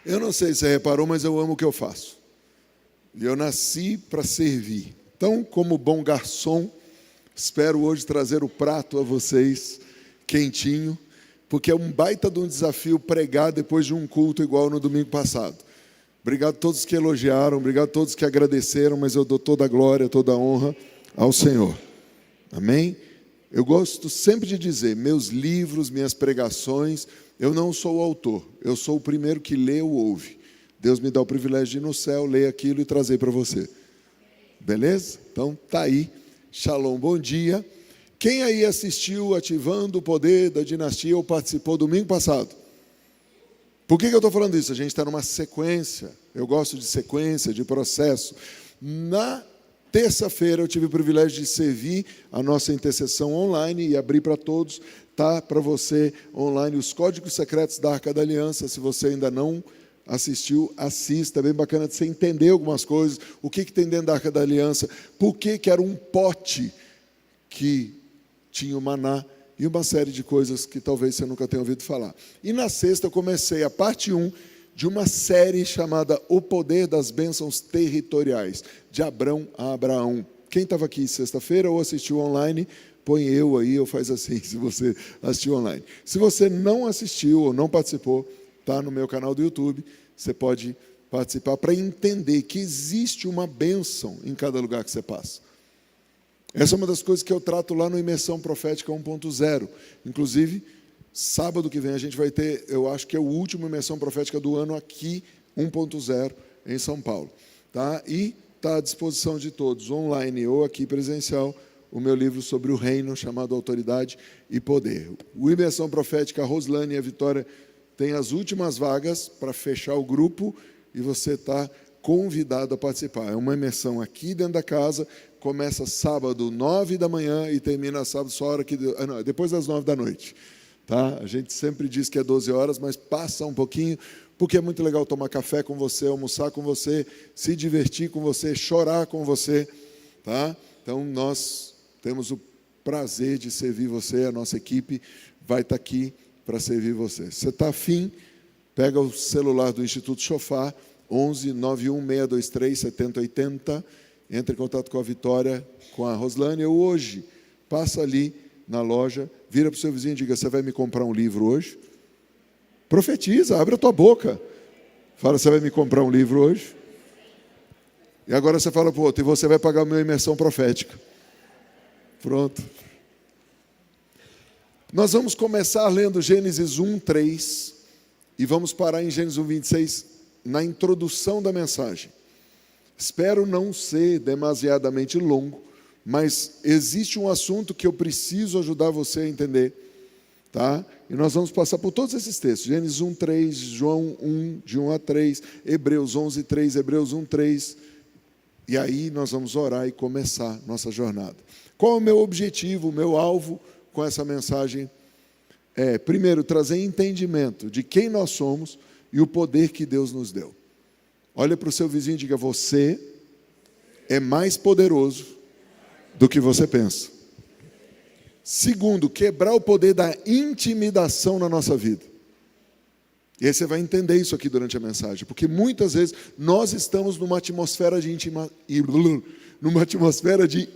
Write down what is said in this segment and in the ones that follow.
Eu não sei se você reparou, mas eu amo o que eu faço. E eu nasci para servir. Então, como bom garçom, espero hoje trazer o prato a vocês, quentinho, porque é um baita de um desafio pregar depois de um culto igual no domingo passado. Obrigado a todos que elogiaram, obrigado a todos que agradeceram, mas eu dou toda a glória, toda a honra ao Senhor. Amém? Eu gosto sempre de dizer, meus livros, minhas pregações, eu não sou o autor, eu sou o primeiro que lê ou ouve. Deus me dá o privilégio de ir no céu, ler aquilo e trazer para você. Beleza? Então, tá aí. Shalom, bom dia. Quem aí assistiu Ativando o Poder da Dinastia ou participou domingo passado? Por que eu estou falando isso? A gente está numa sequência. Eu gosto de sequência, de processo. Na terça-feira eu tive o privilégio de servir a nossa intercessão online e abrir para todos, tá? Para você online, os códigos secretos da Arca da Aliança. Se você ainda não assistiu, assista. É bem bacana de você entender algumas coisas. O que tem dentro da Arca da Aliança? Por que era um pote que tinha o maná e uma série de coisas que talvez você nunca tenha ouvido falar. E na sexta eu comecei a parte 1 de uma série chamada O Poder das Bênçãos Territoriais, de Abrão a Abraão. Quem estava aqui sexta-feira ou assistiu online, põe eu aí ou faz assim, se você assistiu online. Se você não assistiu ou não participou, está no meu canal do YouTube, você pode participar para entender que existe uma bênção em cada lugar que você passa. Essa é uma das coisas que eu trato lá no Imersão Profética 1.0. Inclusive, sábado que vem a gente vai ter, eu acho que é o último Imersão Profética do ano aqui, 1.0, em São Paulo. Tá? E está à disposição de todos, online ou aqui presencial, o meu livro sobre o reino, chamado Autoridade e Poder. O Imersão Profética, a Roslane e a Vitória têm as últimas vagas para fechar o grupo e você está convidado a participar. É uma imersão aqui dentro da casa, começa sábado, 9 da manhã e termina sábado só hora que depois das 9 da noite. Tá? A gente sempre diz que é 12 horas, mas passa um pouquinho, porque é muito legal tomar café com você, almoçar com você, se divertir com você, chorar com você. Tá? Então, nós temos o prazer de servir você, a nossa equipe vai estar aqui para servir você. Você está afim? Pega o celular do Instituto Chofar, 11 91 623 7080, entre em contato com a Vitória, com a Roslane, ou hoje, passa ali na loja, vira para o seu vizinho e diga, você vai me comprar um livro hoje? Profetiza, abre a tua boca. Fala, você vai me comprar um livro hoje? E agora você fala para o outro, e você vai pagar a minha imersão profética. Pronto. Nós vamos começar lendo Gênesis 1, 3, e vamos parar em Gênesis 1, 26, na introdução da mensagem. Espero não ser demasiadamente longo, mas existe um assunto que eu preciso ajudar você a entender, tá? E nós vamos passar por todos esses textos, Gênesis 1, 3, João 1, de 1 a 3, Hebreus 11, 3, Hebreus 1, 3, e aí nós vamos orar e começar nossa jornada. Qual é o meu objetivo, o meu alvo com essa mensagem? Primeiro, trazer entendimento de quem nós somos e o poder que Deus nos deu. Olha para o seu vizinho e diga, você é mais poderoso do que você pensa. Segundo, quebrar o poder da intimidação na nossa vida. E aí você vai entender isso aqui durante a mensagem, porque muitas vezes nós estamos numa atmosfera de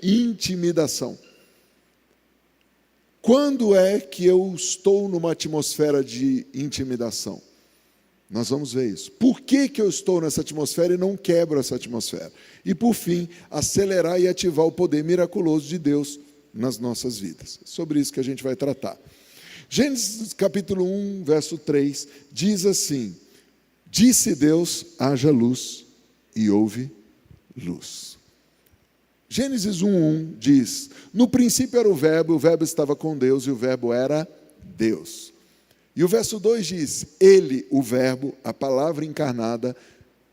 intimidação. Quando é que eu estou numa atmosfera de intimidação? Nós vamos ver isso. Por que eu estou nessa atmosfera e não quebro essa atmosfera? E, por fim, acelerar e ativar o poder miraculoso de Deus nas nossas vidas. É sobre isso que a gente vai tratar. Gênesis capítulo 1, verso 3, diz assim, disse Deus, haja luz, e houve luz. Gênesis 1:1 diz, no princípio era o verbo estava com Deus, e o verbo era Deus. E o verso 2 diz, ele, o verbo, a palavra encarnada,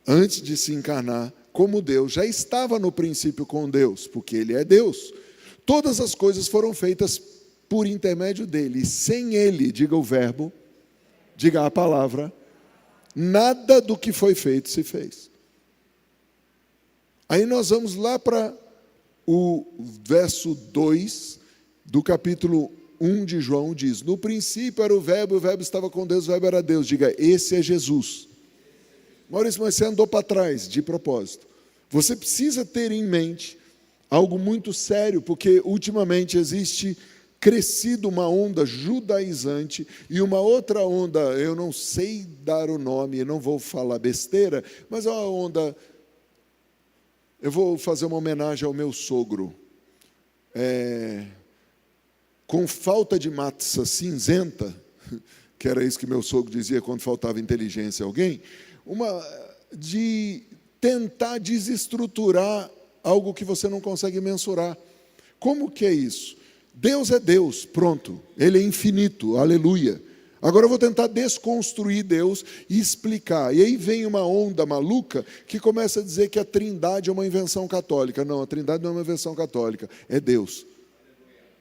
antes de se encarnar como Deus, já estava no princípio com Deus, porque ele é Deus. Todas as coisas foram feitas por intermédio dele, e sem ele, diga o verbo, diga a palavra, nada do que foi feito se fez. Aí nós vamos lá para o verso 2 do capítulo 1 de João, diz, no princípio era o verbo estava com Deus, o verbo era Deus. Diga, esse é Jesus. Maurício, mas você andou para trás, de propósito. Você precisa ter em mente algo muito sério, porque ultimamente existe crescido uma onda judaizante e uma outra onda, eu não sei dar o nome, não vou falar besteira, mas é uma onda, eu vou fazer uma homenagem ao meu sogro, com falta de massa cinzenta, que era isso que meu sogro dizia quando faltava inteligência a alguém, de tentar desestruturar algo que você não consegue mensurar. Como que é isso? Deus é Deus, pronto. Ele é infinito, aleluia. Agora eu vou tentar desconstruir Deus e explicar. E aí vem uma onda maluca que começa a dizer que a Trindade é uma invenção católica. Não, a Trindade não é uma invenção católica, é Deus.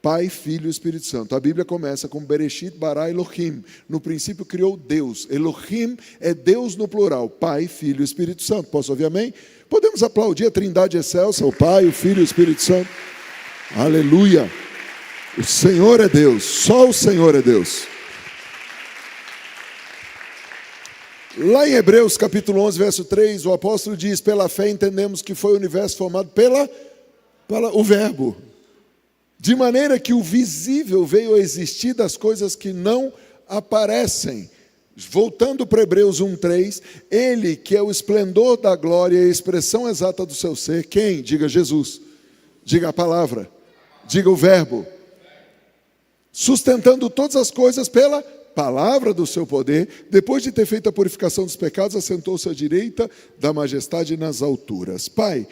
Pai, Filho e Espírito Santo. A Bíblia começa com Bereshit bara Elohim. No princípio criou Deus. Elohim é Deus no plural. Pai, Filho e Espírito Santo. Posso ouvir amém? Podemos aplaudir a Trindade excelsa, o Pai, o Filho e o Espírito Santo. Aleluia. O Senhor é Deus. Só o Senhor é Deus. Lá em Hebreus capítulo 11, verso 3, o apóstolo diz, pela fé entendemos que foi o universo formado pela o verbo. De maneira que o visível veio a existir das coisas que não aparecem. Voltando para Hebreus 1:3, ele que é o esplendor da glória e a expressão exata do seu ser, quem? Diga Jesus, diga a palavra, diga o verbo, sustentando todas as coisas pela palavra do seu poder, depois de ter feito a purificação dos pecados, assentou-se à direita da majestade nas alturas. Pai,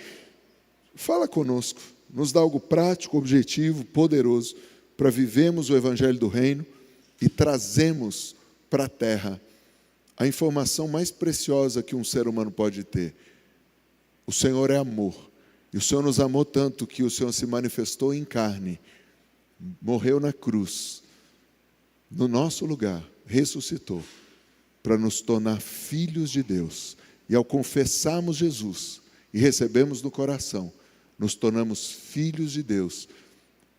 fala conosco, nos dá algo prático, objetivo, poderoso, para vivermos o evangelho do reino e trazemos para a terra a informação mais preciosa que um ser humano pode ter. O Senhor é amor, e o Senhor nos amou tanto que o Senhor se manifestou em carne, morreu na cruz, no nosso lugar, ressuscitou, para nos tornar filhos de Deus. E ao confessarmos Jesus e recebemos no coração, nos tornamos filhos de Deus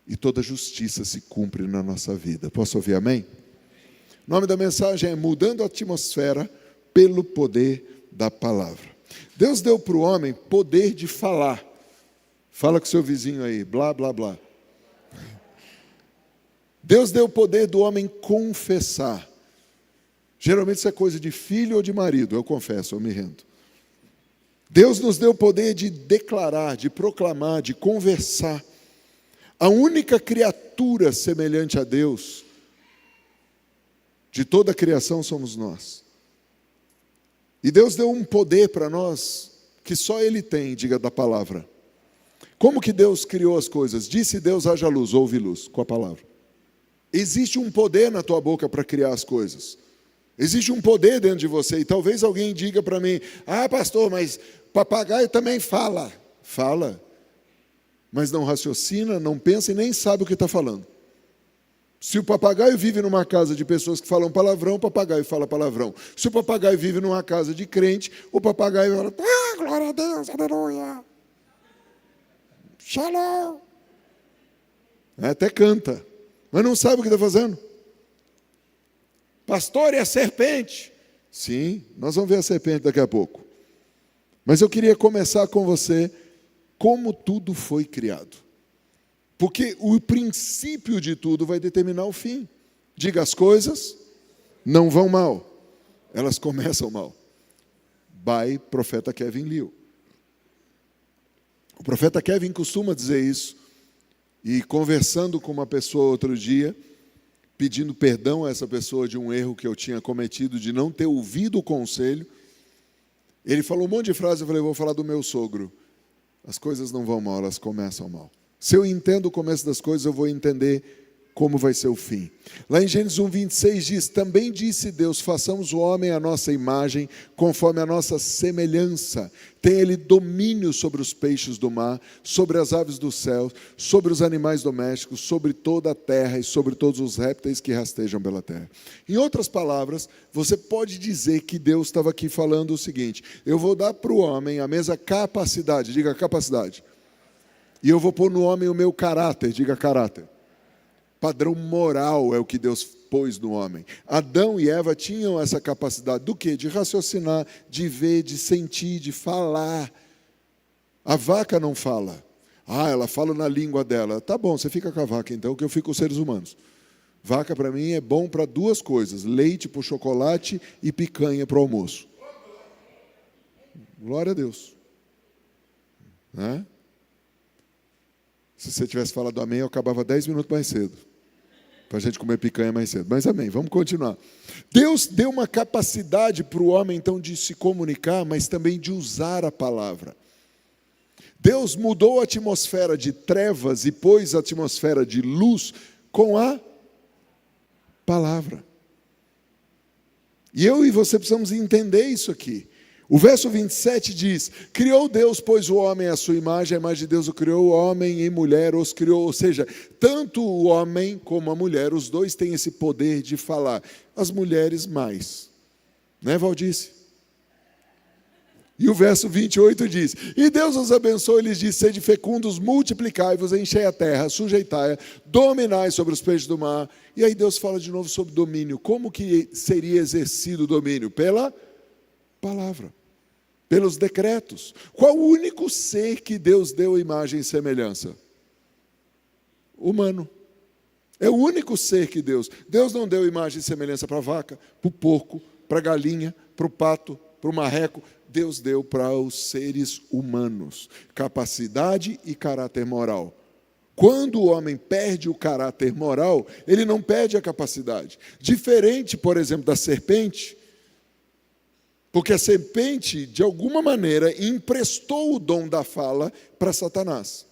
e toda justiça se cumpre na nossa vida. Posso ouvir amém? O nome da mensagem é Mudando a Atmosfera pelo Poder da Palavra. Deus deu para o homem poder de falar. Fala com o seu vizinho aí, blá, blá, blá. Deus deu o poder do homem confessar. Geralmente isso é coisa de filho ou de marido, eu confesso, eu me rendo. Deus nos deu o poder de declarar, de proclamar, de conversar. A única criatura semelhante a Deus, de toda a criação, somos nós. E Deus deu um poder para nós, que só Ele tem, diga da palavra. Como que Deus criou as coisas? Disse Deus, haja luz, houve luz, com a palavra. Existe um poder na tua boca para criar as coisas. Existe um poder dentro de você. E talvez alguém diga para mim, pastor, mas papagaio também fala. Fala, mas não raciocina, não pensa e nem sabe o que está falando. Se o papagaio vive numa casa de pessoas que falam palavrão, o papagaio fala palavrão. Se o papagaio vive numa casa de crente, o papagaio fala, glória a Deus, aleluia. Shalom. Até canta, mas não sabe o que está fazendo. Pastor, e a serpente? Sim, nós vamos ver a serpente daqui a pouco. Mas eu queria começar com você, como tudo foi criado. Porque o princípio de tudo vai determinar o fim. Diga, as coisas não vão mal, elas começam mal. By profeta Kevin Liu. O profeta Kevin costuma dizer isso. E conversando com uma pessoa outro dia, pedindo perdão a essa pessoa de um erro que eu tinha cometido, de não ter ouvido o conselho, ele falou um monte de frases, eu falei, vou falar do meu sogro. As coisas não vão mal, elas começam mal. Se eu entendo o começo das coisas, eu vou entender como vai ser o fim. Lá em Gênesis 1:26 diz, também disse Deus, façamos o homem à nossa imagem, conforme a nossa semelhança. Tem ele domínio sobre os peixes do mar, sobre as aves do céu, sobre os animais domésticos, sobre toda a terra e sobre todos os répteis que rastejam pela terra. Em outras palavras, você pode dizer que Deus estava aqui falando o seguinte, eu vou dar para o homem a mesma capacidade, diga capacidade, e eu vou pôr no homem o meu caráter, diga caráter. Padrão moral é o que Deus pôs no homem. Adão e Eva tinham essa capacidade do quê? De raciocinar, de ver, de sentir, de falar. A vaca não fala. Ela fala na língua dela. Tá bom, você fica com a vaca então, que eu fico com os seres humanos. Vaca para mim é bom para duas coisas: leite para o chocolate e picanha para o almoço. Glória a Deus. Né? Se você tivesse falado amém, eu acabava 10 minutos mais cedo, para a gente comer picanha mais cedo. Mas amém, vamos continuar. Deus deu uma capacidade para o homem, então, de se comunicar, mas também de usar a palavra. Deus mudou a atmosfera de trevas e pôs a atmosfera de luz com a palavra. E eu e você precisamos entender isso aqui. O verso 27 diz: criou Deus, pois, o homem à sua imagem, a imagem de Deus o criou, homem e mulher os criou. Ou seja, tanto o homem como a mulher, os dois têm esse poder de falar. As mulheres mais. Né, Valdice? E o verso 28 diz: e Deus os abençoou e lhes disse: sede fecundos, multiplicai-vos, enchei a terra, sujeitai-a, dominai sobre os peixes do mar. E aí Deus fala de novo sobre domínio. Como que seria exercido o domínio? Pela palavra, pelos decretos. Qual o único ser que Deus deu imagem e semelhança? Humano. É o único ser que Deus não deu imagem e semelhança para a vaca, para o porco, para a galinha, para o pato, para o marreco. Deus deu para os seres humanos capacidade e caráter moral. Quando o homem perde o caráter moral, ele não perde a capacidade. Diferente, por exemplo, da serpente, porque a serpente, de alguma maneira, emprestou o dom da fala para Satanás.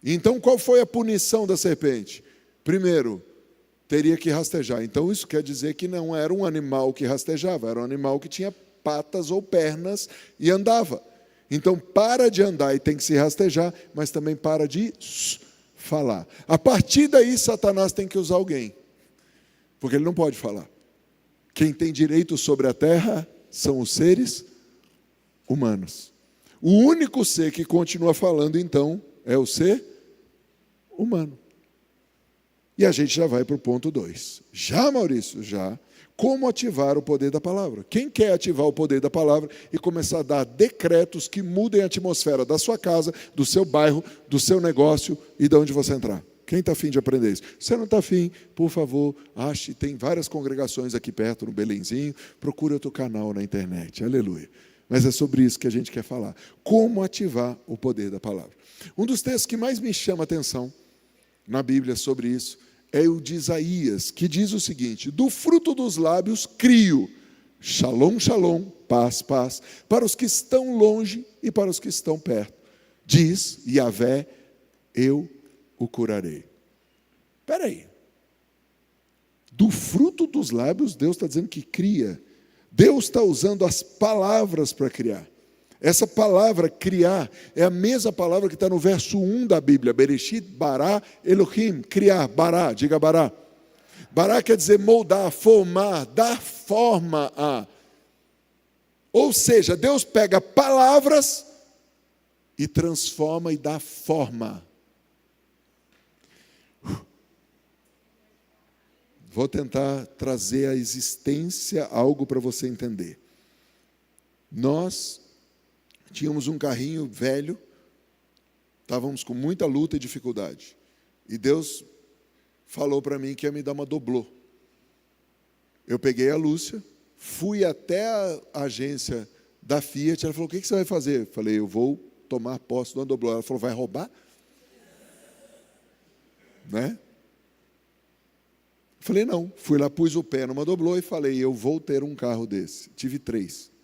Então, qual foi a punição da serpente? Primeiro, teria que rastejar. Então, isso quer dizer que não era um animal que rastejava, era um animal que tinha patas ou pernas e andava. Então, para de andar e tem que se rastejar, mas também para de falar. A partir daí, Satanás tem que usar alguém, porque ele não pode falar. Quem tem direito sobre a terra são os seres humanos. O único ser que continua falando, então, é o ser humano. E a gente já vai para o ponto 2. Já, Maurício? Já. Como ativar o poder da palavra? Quem quer ativar o poder da palavra e começar a dar decretos que mudem a atmosfera da sua casa, do seu bairro, do seu negócio e de onde você entrar? Quem está afim de aprender isso? Se você não está afim, por favor, ache, tem várias congregações aqui perto, no Belenzinho, procure outro canal na internet, aleluia. Mas é sobre isso que a gente quer falar. Como ativar o poder da palavra? Um dos textos que mais me chama a atenção na Bíblia sobre isso é o de Isaías, que diz o seguinte: do fruto dos lábios crio, shalom, shalom, paz, paz, para os que estão longe e para os que estão perto. Diz Yahvé, eu o curarei. Espera aí. Do fruto dos lábios, Deus está dizendo que cria. Deus está usando as palavras para criar. Essa palavra, criar, é a mesma palavra que está no verso 1 da Bíblia. Bereshit, bara, Elohim, criar, bara, diga bara. Bara quer dizer moldar, formar, dar forma a. Ou seja, Deus pega palavras e transforma e dá forma. Vou tentar trazer à existência algo para você entender. Nós tínhamos um carrinho velho, estávamos com muita luta e dificuldade. E Deus falou para mim que ia me dar uma doblô. Eu peguei a Lúcia, fui até a agência da Fiat, ela falou: o que você vai fazer? Eu falei: eu vou tomar posse de uma doblô. Ela falou: vai roubar? Né? Eu falei: não. Fui lá, pus o pé numa doblô e falei: eu vou ter um carro desse. Tive 3.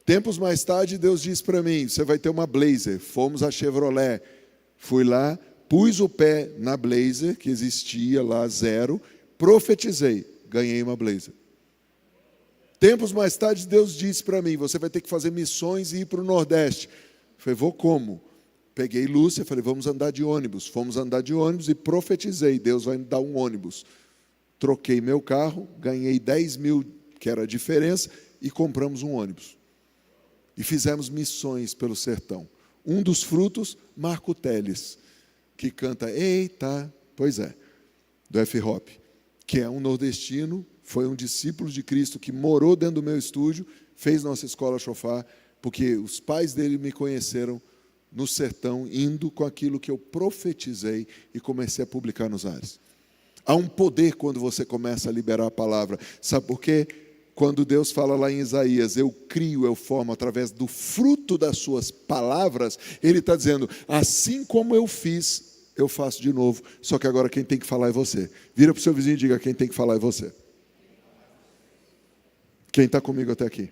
Tempos mais tarde, Deus disse para mim: você vai ter uma Blazer. Fomos a Chevrolet. Fui lá, pus o pé na Blazer, que existia lá, 0, profetizei, ganhei uma Blazer. Tempos mais tarde, Deus disse para mim: você vai ter que fazer missões e ir para o Nordeste. Eu falei: vou como? Peguei Lúcia, falei: vamos andar de ônibus. Fomos andar de ônibus e profetizei: Deus vai me dar um ônibus. Troquei meu carro, ganhei 10 mil, que era a diferença, e compramos um ônibus. E fizemos missões pelo sertão. Um dos frutos, Marco Teles, que canta Eita, pois é, do F-Hop, que é um nordestino, foi um discípulo de Cristo que morou dentro do meu estúdio, fez nossa escola Shofar, porque os pais dele me conheceram no sertão, indo com aquilo que eu profetizei e comecei a publicar nos ares. Há um poder quando você começa a liberar a palavra. Sabe por quê? Quando Deus fala lá em Isaías, eu crio, eu formo através do fruto das suas palavras, Ele está dizendo, assim como eu fiz, eu faço de novo, só que agora quem tem que falar é você. Vira para o seu vizinho e diga, quem tem que falar é você. Quem está comigo até aqui?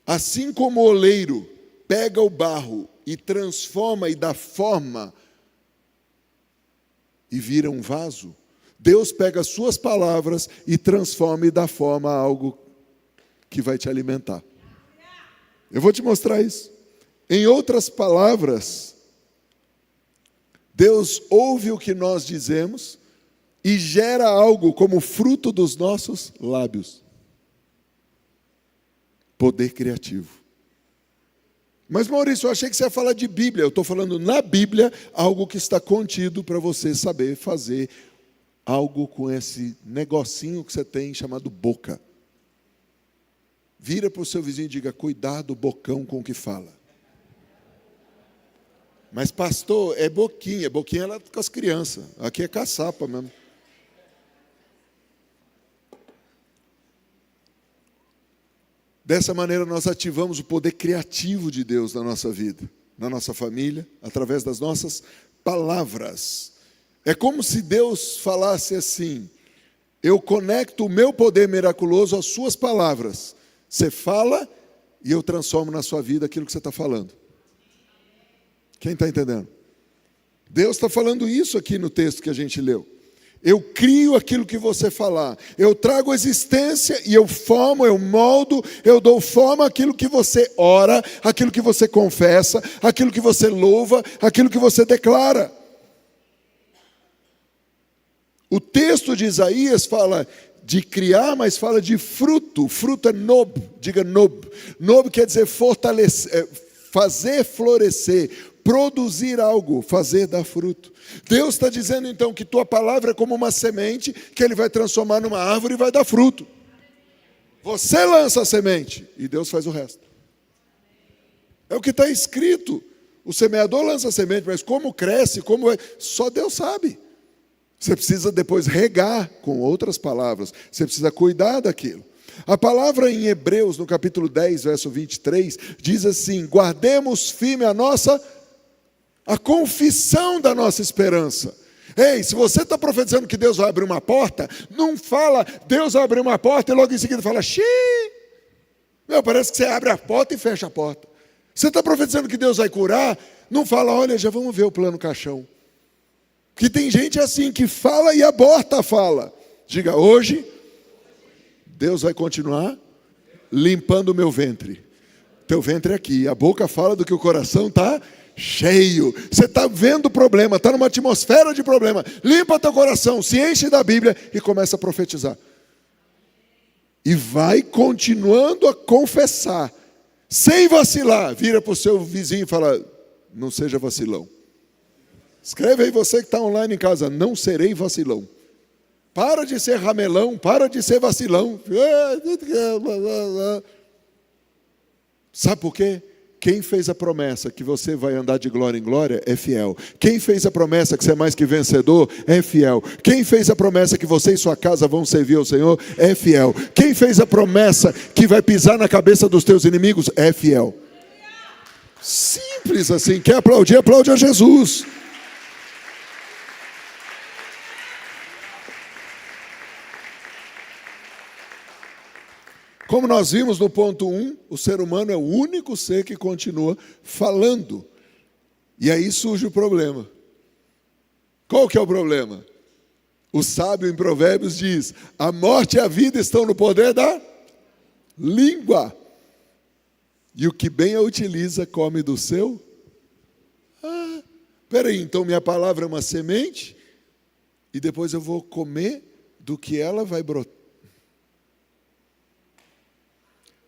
Assim como o oleiro pega o barro e transforma e dá forma e vira um vaso, Deus pega as suas palavras e transforma e dá forma a algo que vai te alimentar. Eu vou te mostrar isso. Em outras palavras, Deus ouve o que nós dizemos e gera algo como fruto dos nossos lábios. Poder criativo. Mas Maurício, eu achei que você ia falar de Bíblia. Eu estou falando na Bíblia algo que está contido para você saber fazer algo com esse negocinho que você tem chamado boca. Vira para o seu vizinho e diga, cuidado, bocão com o que fala. Mas pastor, é boquinha é lá com as crianças. Aqui é caçapa mesmo. Dessa maneira nós ativamos o poder criativo de Deus na nossa vida, na nossa família, através das nossas palavras. É como se Deus falasse assim, eu conecto o meu poder miraculoso às suas palavras. Você fala e eu transformo na sua vida aquilo que você está falando. Quem está entendendo? Deus está falando isso aqui no texto que a gente leu. Eu crio aquilo que você falar. Eu trago existência e eu formo, eu moldo, eu dou forma àquilo que você ora, àquilo que você confessa, àquilo que você louva, àquilo que você declara. O texto de Isaías fala de criar, mas fala de fruto. Fruto é nob, diga nob. Nob quer dizer fortalecer, fazer florescer, produzir algo, fazer dar fruto. Deus está dizendo então que tua palavra é como uma semente que Ele vai transformar numa árvore e vai dar fruto. Você lança a semente e Deus faz o resto. É o que está escrito. O semeador lança a semente, mas como cresce, como é, só Deus sabe. Você precisa depois regar com outras palavras. Você precisa cuidar daquilo. A palavra em Hebreus, no capítulo 10, verso 23, diz assim, guardemos firme a confissão da nossa esperança. Ei, se você está profetizando que Deus vai abrir uma porta, não fala, Deus vai abrir uma porta e logo em seguida fala, xiii. Meu, parece que você abre a porta e fecha a porta. Você está profetizando que Deus vai curar, não fala, olha, já vamos ver o plano caixão. Porque tem gente assim que fala e aborta a fala. Diga, hoje, Deus vai continuar limpando o meu ventre. Teu ventre é aqui, a boca fala do que o coração está cheio. Você está vendo o problema, está numa atmosfera de problema. Limpa teu coração, se enche da Bíblia e começa a profetizar. E vai continuando a confessar, sem vacilar. Vira para o seu vizinho e fala, não seja vacilão. Escreve aí você que está online em casa, não serei vacilão. Para de ser ramelão, para de ser vacilão. Sabe por quê? Quem fez a promessa que você vai andar de glória em glória é fiel. Quem fez a promessa que você é mais que vencedor é fiel. Quem fez a promessa que você e sua casa vão servir ao Senhor é fiel. Quem fez a promessa que vai pisar na cabeça dos teus inimigos é fiel. Simples assim. Quer aplaudir? Aplaude a Jesus. Como nós vimos no ponto 1, o ser humano é o único ser que continua falando. E aí surge o problema. Qual que é o problema? O sábio em Provérbios diz, a morte e a vida estão no poder da língua. E o que bem a utiliza come do seu. Peraí, então minha palavra é uma semente e depois eu vou comer do que ela vai brotar.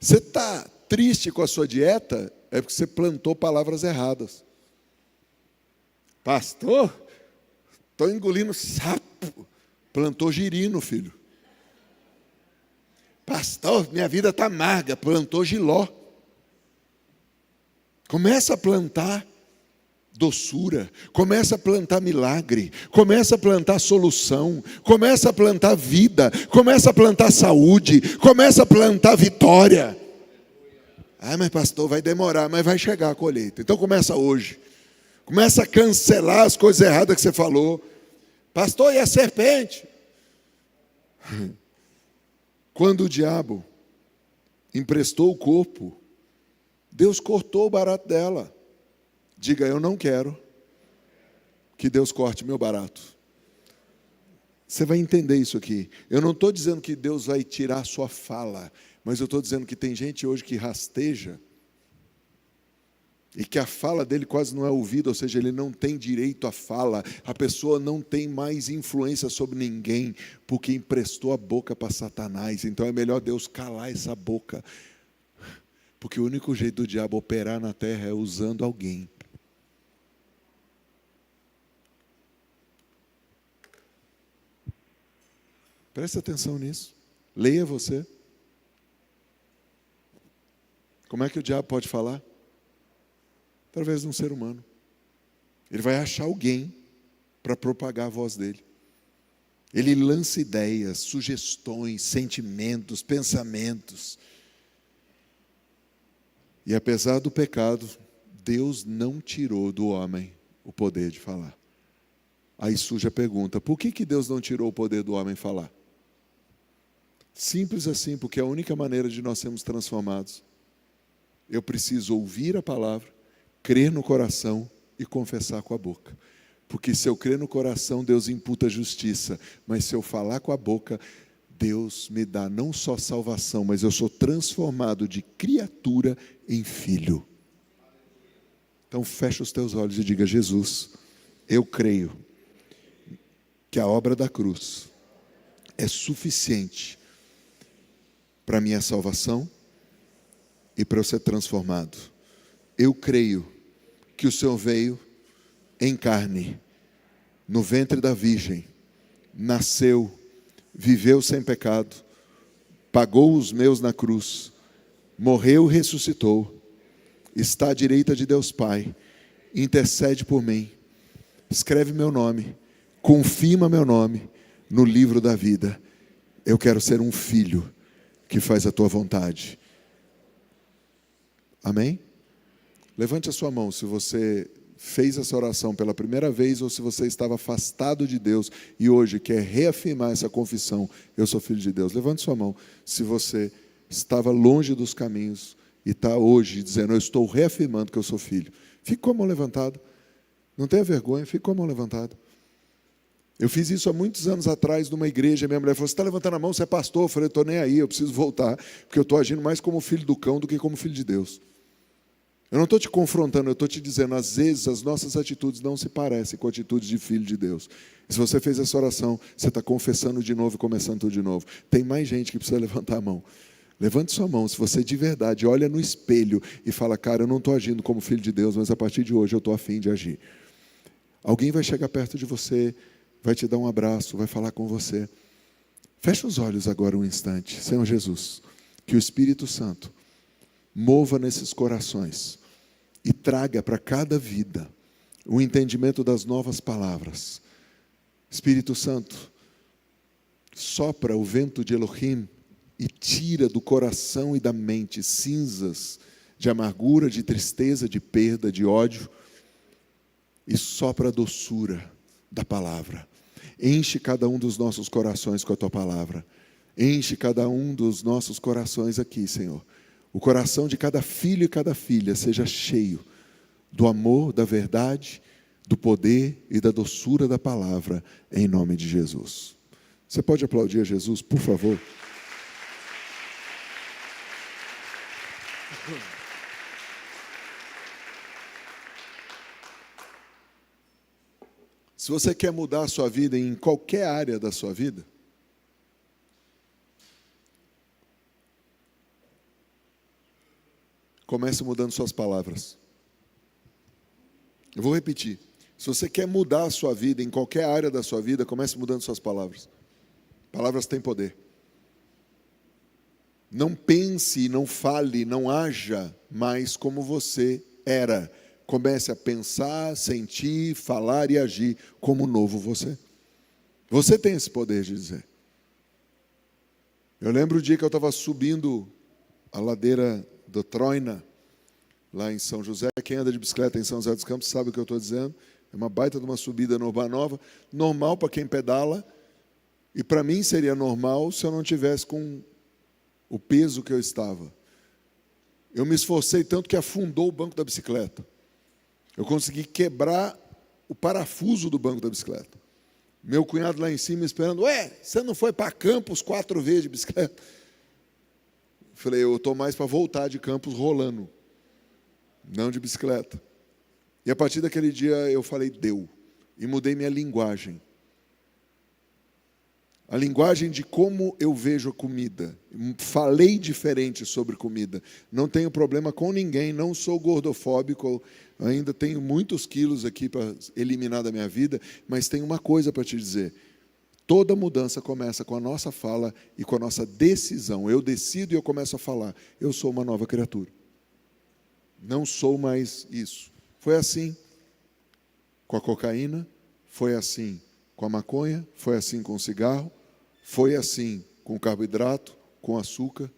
Você está triste com a sua dieta? É porque você plantou palavras erradas. Pastor, estou engolindo sapo. Plantou girino, filho. Pastor, minha vida está amarga. Plantou jiló. Começa a plantar doçura, começa a plantar milagre, começa a plantar solução, começa a plantar vida, começa a plantar saúde, começa a plantar vitória. Ah, mas pastor, vai demorar, mas vai chegar a colheita. Então começa hoje. Começa a cancelar as coisas erradas que você falou. Pastor, e a serpente? Quando o diabo emprestou o corpo, Deus cortou o barato dela. Diga, eu não quero que Deus corte meu barato. Você vai entender isso aqui. Eu não estou dizendo que Deus vai tirar a sua fala, mas eu estou dizendo que tem gente hoje que rasteja e que a fala dele quase não é ouvida, ou seja, ele não tem direito à fala. A pessoa não tem mais influência sobre ninguém, porque emprestou a boca para Satanás. Então é melhor Deus calar essa boca, porque o único jeito do diabo operar na terra é usando alguém. Preste atenção nisso. Leia você. Como é que o diabo pode falar? Através de um ser humano. Ele vai achar alguém para propagar a voz dele. Ele lança ideias, sugestões, sentimentos, pensamentos. E apesar do pecado, Deus não tirou do homem o poder de falar. Aí surge a pergunta, por que Deus não tirou o poder do homem falar? Simples assim, porque é a única maneira de nós sermos transformados. Eu preciso ouvir a palavra, crer no coração e confessar com a boca. Porque se eu crer no coração, Deus imputa justiça. Mas se eu falar com a boca, Deus me dá não só salvação, mas eu sou transformado de criatura em filho. Então fecha os teus olhos e diga, Jesus, eu creio que a obra da cruz é suficiente para a minha salvação e para eu ser transformado. Eu creio que o Senhor veio em carne, no ventre da virgem, nasceu, viveu sem pecado, pagou os meus na cruz, morreu e ressuscitou, está à direita de Deus Pai, intercede por mim, escreve meu nome, confirma meu nome no livro da vida. Eu quero ser um filho que faz a tua vontade. Amém? Levante a sua mão se você fez essa oração pela primeira vez ou se você estava afastado de Deus e hoje quer reafirmar essa confissão, eu sou filho de Deus. Levante sua mão se você estava longe dos caminhos e está hoje dizendo, eu estou reafirmando que eu sou filho. Fique com a mão levantada. Não tenha vergonha, fique com a mão levantada. Eu fiz isso há muitos anos atrás numa igreja. Minha mulher falou, você está levantando a mão, você é pastor? Eu falei, estou nem aí, eu preciso voltar, porque eu estou agindo mais como filho do cão do que como filho de Deus. Eu não estou te confrontando, eu estou te dizendo, às vezes as nossas atitudes não se parecem com atitudes de filho de Deus. E se você fez essa oração, você está confessando de novo e começando tudo de novo. Tem mais gente que precisa levantar a mão. Levante sua mão, se você de verdade olha no espelho e fala, cara, eu não estou agindo como filho de Deus, mas a partir de hoje eu estou a fim de agir. Alguém vai chegar perto de você, vai te dar um abraço, vai falar com você. Feche os olhos agora um instante. Senhor Jesus, que o Espírito Santo mova nesses corações e traga para cada vida o entendimento das novas palavras. Espírito Santo, sopra o vento de Elohim e tira do coração e da mente cinzas de amargura, de tristeza, de perda, de ódio, e sopra a doçura da palavra. Enche cada um dos nossos corações com a tua palavra. Enche cada um dos nossos corações aqui, Senhor. O coração de cada filho e cada filha seja cheio do amor, da verdade, do poder e da doçura da palavra, em nome de Jesus. Você pode aplaudir a Jesus, por favor? Se você quer mudar a sua vida em qualquer área da sua vida, comece mudando suas palavras. Eu vou repetir. Se você quer mudar a sua vida, em qualquer área da sua vida, comece mudando suas palavras. Palavras têm poder. Não pense, não fale, não haja mais como você era. Comece a pensar, sentir, falar e agir como o novo você. Você tem esse poder de dizer. Eu lembro o dia que eu estava subindo a ladeira do Troina, lá em São José. Quem anda de bicicleta em São José dos Campos sabe o que eu estou dizendo. É uma baita de uma subida no Urbanova, normal para quem pedala, e para mim seria normal se eu não tivesse com o peso que eu estava. Eu me esforcei tanto que afundou o banco da bicicleta. Eu consegui quebrar o parafuso do banco da bicicleta. Meu cunhado lá em cima esperando, você não foi para Campos 4 vezes de bicicleta? Eu falei, eu estou mais para voltar de Campos rolando, não de bicicleta. E a partir daquele dia eu falei, deu. E mudei minha linguagem. A linguagem de como eu vejo a comida. Falei diferente sobre comida. Não tenho problema com ninguém, não sou gordofóbico, ainda tenho muitos quilos aqui para eliminar da minha vida, mas tenho uma coisa para te dizer. Toda mudança começa com a nossa fala e com a nossa decisão. Eu decido e eu começo a falar. Eu sou uma nova criatura. Não sou mais isso. Foi assim com a cocaína, foi assim com a maconha, foi assim com o cigarro, foi assim com o carboidrato, com o açúcar.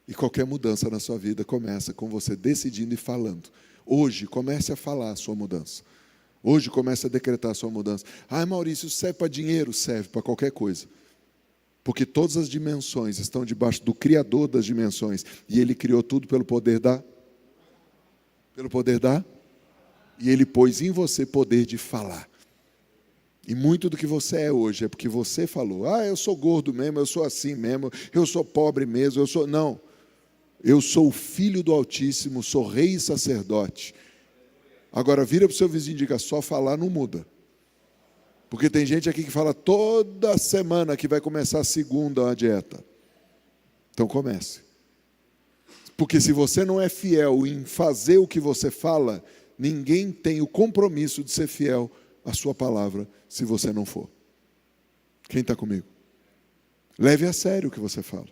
E qualquer mudança na sua vida começa com você decidindo e falando. Hoje, comece a falar a sua mudança. Hoje, comece a decretar a sua mudança. Maurício, isso serve para dinheiro? Serve para qualquer coisa. Porque todas as dimensões estão debaixo do Criador das dimensões. E Ele criou tudo pelo poder da... E Ele pôs em você poder de falar. E muito do que você é hoje é porque você falou. Eu sou gordo mesmo, eu sou assim mesmo, eu sou pobre mesmo, eu sou... Não. Eu sou o Filho do Altíssimo, sou rei e sacerdote. Agora vira para o seu vizinho e diga, só falar não muda. Porque tem gente aqui que fala toda semana que vai começar a segunda a dieta. Então comece. Porque se você não é fiel em fazer o que você fala, ninguém tem o compromisso de ser fiel à sua palavra, se você não for. Quem está comigo? Leve a sério o que você fala.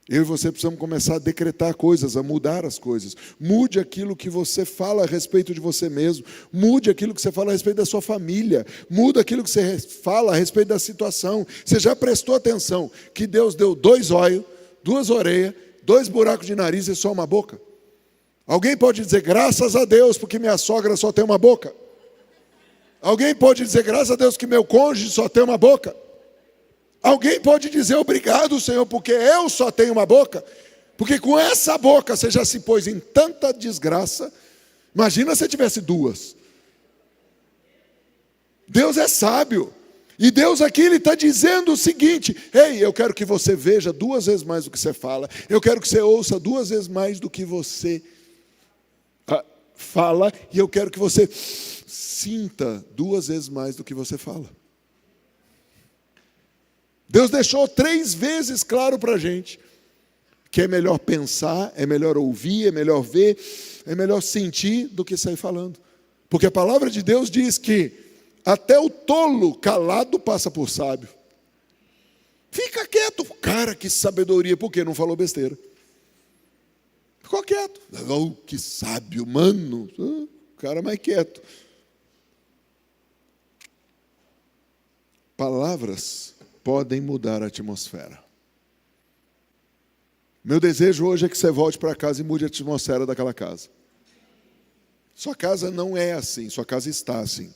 Eu e você precisamos começar a decretar coisas, a mudar as coisas. Mude aquilo que você fala a respeito de você mesmo. Mude aquilo que você fala a respeito da sua família. Mude aquilo que você fala a respeito da situação. Você já prestou atenção que Deus deu 2 olhos, 2 orelhas, 2 buracos de nariz e só uma boca? Alguém pode dizer, graças a Deus, porque minha sogra só tem uma boca? Alguém pode dizer, graças a Deus, que meu cônjuge só tem uma boca? Alguém pode dizer, obrigado, Senhor, porque eu só tenho uma boca? Porque com essa boca você já se pôs em tanta desgraça. Imagina se tivesse 2. Deus é sábio. E Deus aqui, Ele está dizendo o seguinte, eu quero que você veja 2 vezes mais do que você fala. Eu quero que você ouça 2 vezes mais do que você fala. E eu quero que você sinta 2 vezes mais do que você fala. Deus deixou 3 vezes claro para a gente que é melhor pensar, é melhor ouvir, é melhor ver, é melhor sentir do que sair falando. Porque a palavra de Deus diz que até o tolo calado passa por sábio. Fica quieto. Cara, que sabedoria. Por quê? Não falou besteira. Ficou quieto. Oh, que sábio, mano. O cara mais quieto. Palavras podem mudar a atmosfera. Meu desejo hoje é que você volte para casa e mude a atmosfera daquela casa. Sua casa não é assim, sua casa está assim.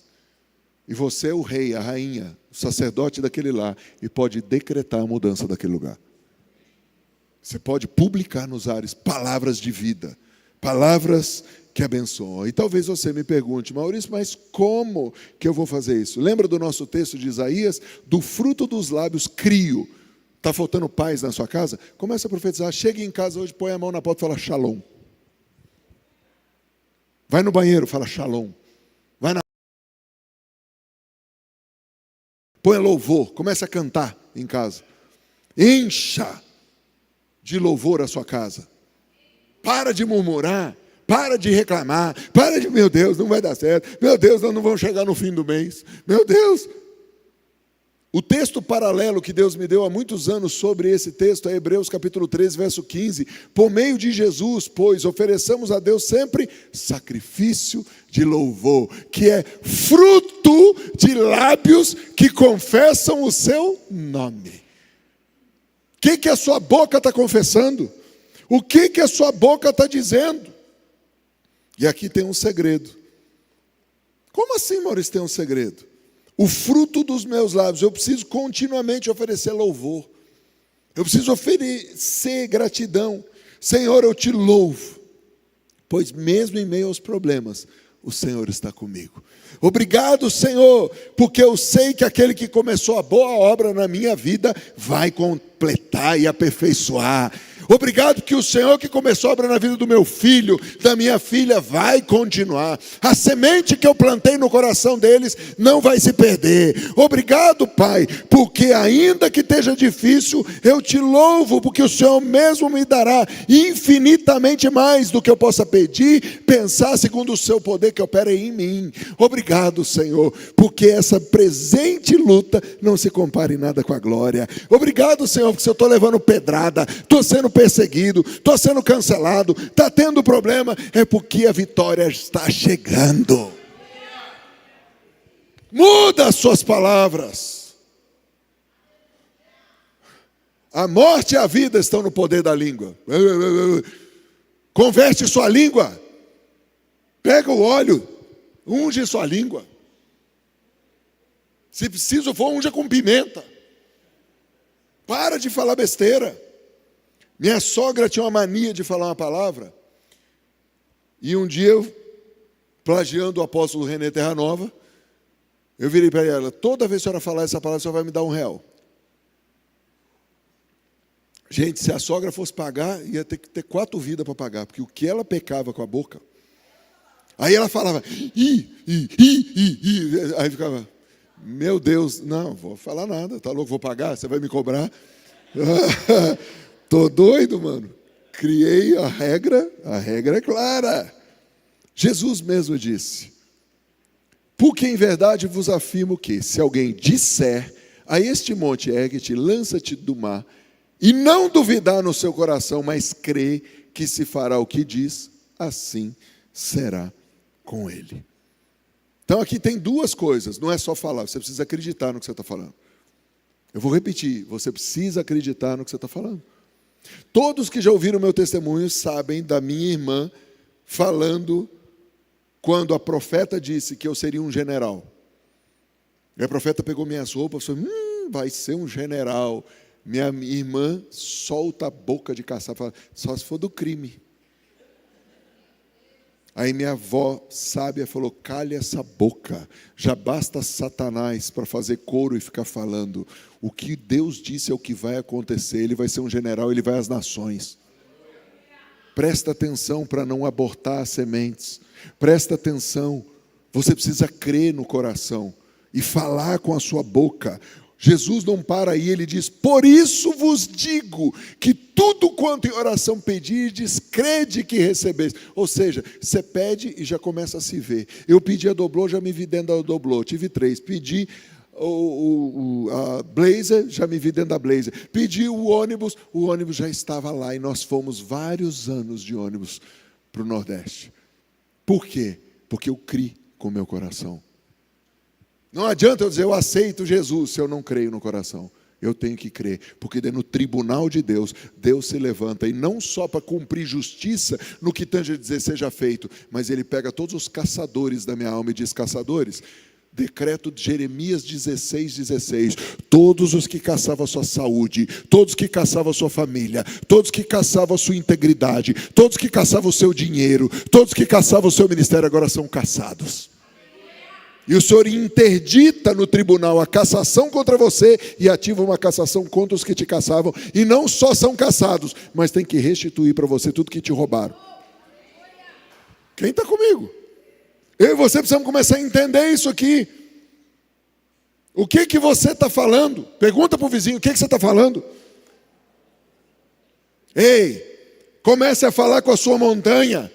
E você é o rei, a rainha, o sacerdote daquele lar e pode decretar a mudança daquele lugar. Você pode publicar nos ares palavras de vida, palavras que abençoam. E talvez você me pergunte, Maurício, mas como que eu vou fazer isso? Lembra do nosso texto de Isaías? Do fruto dos lábios crio. Está faltando paz na sua casa? Começa a profetizar. Chega em casa hoje, põe a mão na porta e fala shalom. Vai no banheiro, fala shalom. Vai na... Põe louvor, começa a cantar em casa. Encha de louvor a sua casa. Para de murmurar. para de reclamar, para de, meu Deus, não vai dar certo, meu Deus, nós não vamos chegar no fim do mês, meu Deus. O texto paralelo que Deus me deu há muitos anos sobre esse texto é Hebreus capítulo 13, verso 15. Por meio de Jesus, pois, ofereçamos a Deus sempre sacrifício de louvor, que é fruto de lábios que confessam o seu nome. O que a sua boca está confessando? O que a sua boca está dizendo? E aqui tem um segredo. Como assim, Maurício, tem um segredo? O fruto dos meus lábios, eu preciso continuamente oferecer louvor. Eu preciso oferecer gratidão. Senhor, eu te louvo, pois mesmo em meio aos problemas, o Senhor está comigo. Obrigado, Senhor, porque eu sei que aquele que começou a boa obra na minha vida vai completar e aperfeiçoar. Obrigado que o Senhor que começou a obra na vida do meu filho, da minha filha, vai continuar. A semente que eu plantei no coração deles não vai se perder. Obrigado, Pai, porque ainda que esteja difícil, eu te louvo, porque o Senhor mesmo me dará infinitamente mais do que eu possa pedir, pensar segundo o seu poder que opera em mim. Obrigado, Senhor, porque essa presente luta não se compara em nada com a glória. Obrigado, Senhor, porque se eu estou levando pedrada, estou sendo perseguido, estou sendo cancelado, está tendo problema, é porque a vitória está chegando. Muda as suas palavras. A morte e a vida estão no poder da língua. Converte sua língua. Pega o óleo, unge sua língua. Se preciso for, unja com pimenta. Para de falar besteira. Minha sogra tinha uma mania de falar uma palavra. E um dia, eu, plagiando o apóstolo René Terranova, eu virei para ela: toda vez que a senhora falar essa palavra, a senhora vai me dar R$1. Gente, se a sogra fosse pagar, ia ter que ter 4 vidas para pagar, porque o que ela pecava com a boca. Aí ela falava, aí ficava, meu Deus, não, vou falar nada, tá louco, vou pagar, você vai me cobrar? Tô doido, mano. Criei a regra é clara. Jesus mesmo disse: porque em verdade vos afirmo que, se alguém disser a este monte, ergue-te, lança-te do mar, e não duvidar no seu coração, mas crê que se fará o que diz, assim será com ele. Então aqui tem 2 coisas, não é só falar, você precisa acreditar no que você está falando. Eu vou repetir, você precisa acreditar no que você está falando. Todos que já ouviram meu testemunho sabem da minha irmã falando quando a profeta disse que eu seria um general. E a profeta pegou minhas roupas e falou, vai ser um general. Minha irmã solta a boca de caçar, fala, só se for do crime. Aí minha avó sábia falou, calha essa boca, já basta Satanás para fazer coro e ficar falando. O que Deus disse é o que vai acontecer, ele vai ser um general, ele vai às nações. Presta atenção para não abortar as sementes, presta atenção, você precisa crer no coração e falar com a sua boca. Jesus não para aí, ele diz, por isso vos digo, que tudo quanto em oração pedirdes, crede que recebeis. Ou seja, você pede e já começa a se ver. Eu pedi a doblô, já me vi dentro da doblô, tive 3. Pedi a blazer, já me vi dentro da blazer. Pedi o ônibus já estava lá, e nós fomos vários anos de ônibus para o Nordeste. Por quê? Porque eu criei com o meu coração. Não adianta eu dizer, eu aceito Jesus, se eu não creio no coração. Eu tenho que crer, porque no tribunal de Deus, Deus se levanta, e não só para cumprir justiça, no que tange a dizer seja feito, mas Ele pega todos os caçadores da minha alma e diz, caçadores, decreto de Jeremias 16:16, todos os que caçavam a sua saúde, todos que caçavam a sua família, todos que caçavam a sua integridade, todos que caçavam o seu dinheiro, todos que caçavam o seu ministério, agora são caçados. E o Senhor interdita no tribunal a cassação contra você e ativa uma cassação contra os que te caçavam. E não só são caçados, mas tem que restituir para você tudo que te roubaram. Quem está comigo? Eu e você precisamos começar a entender isso aqui. O que você está falando? Pergunta para o vizinho, o que você está falando? Ei, comece a falar com a sua montanha.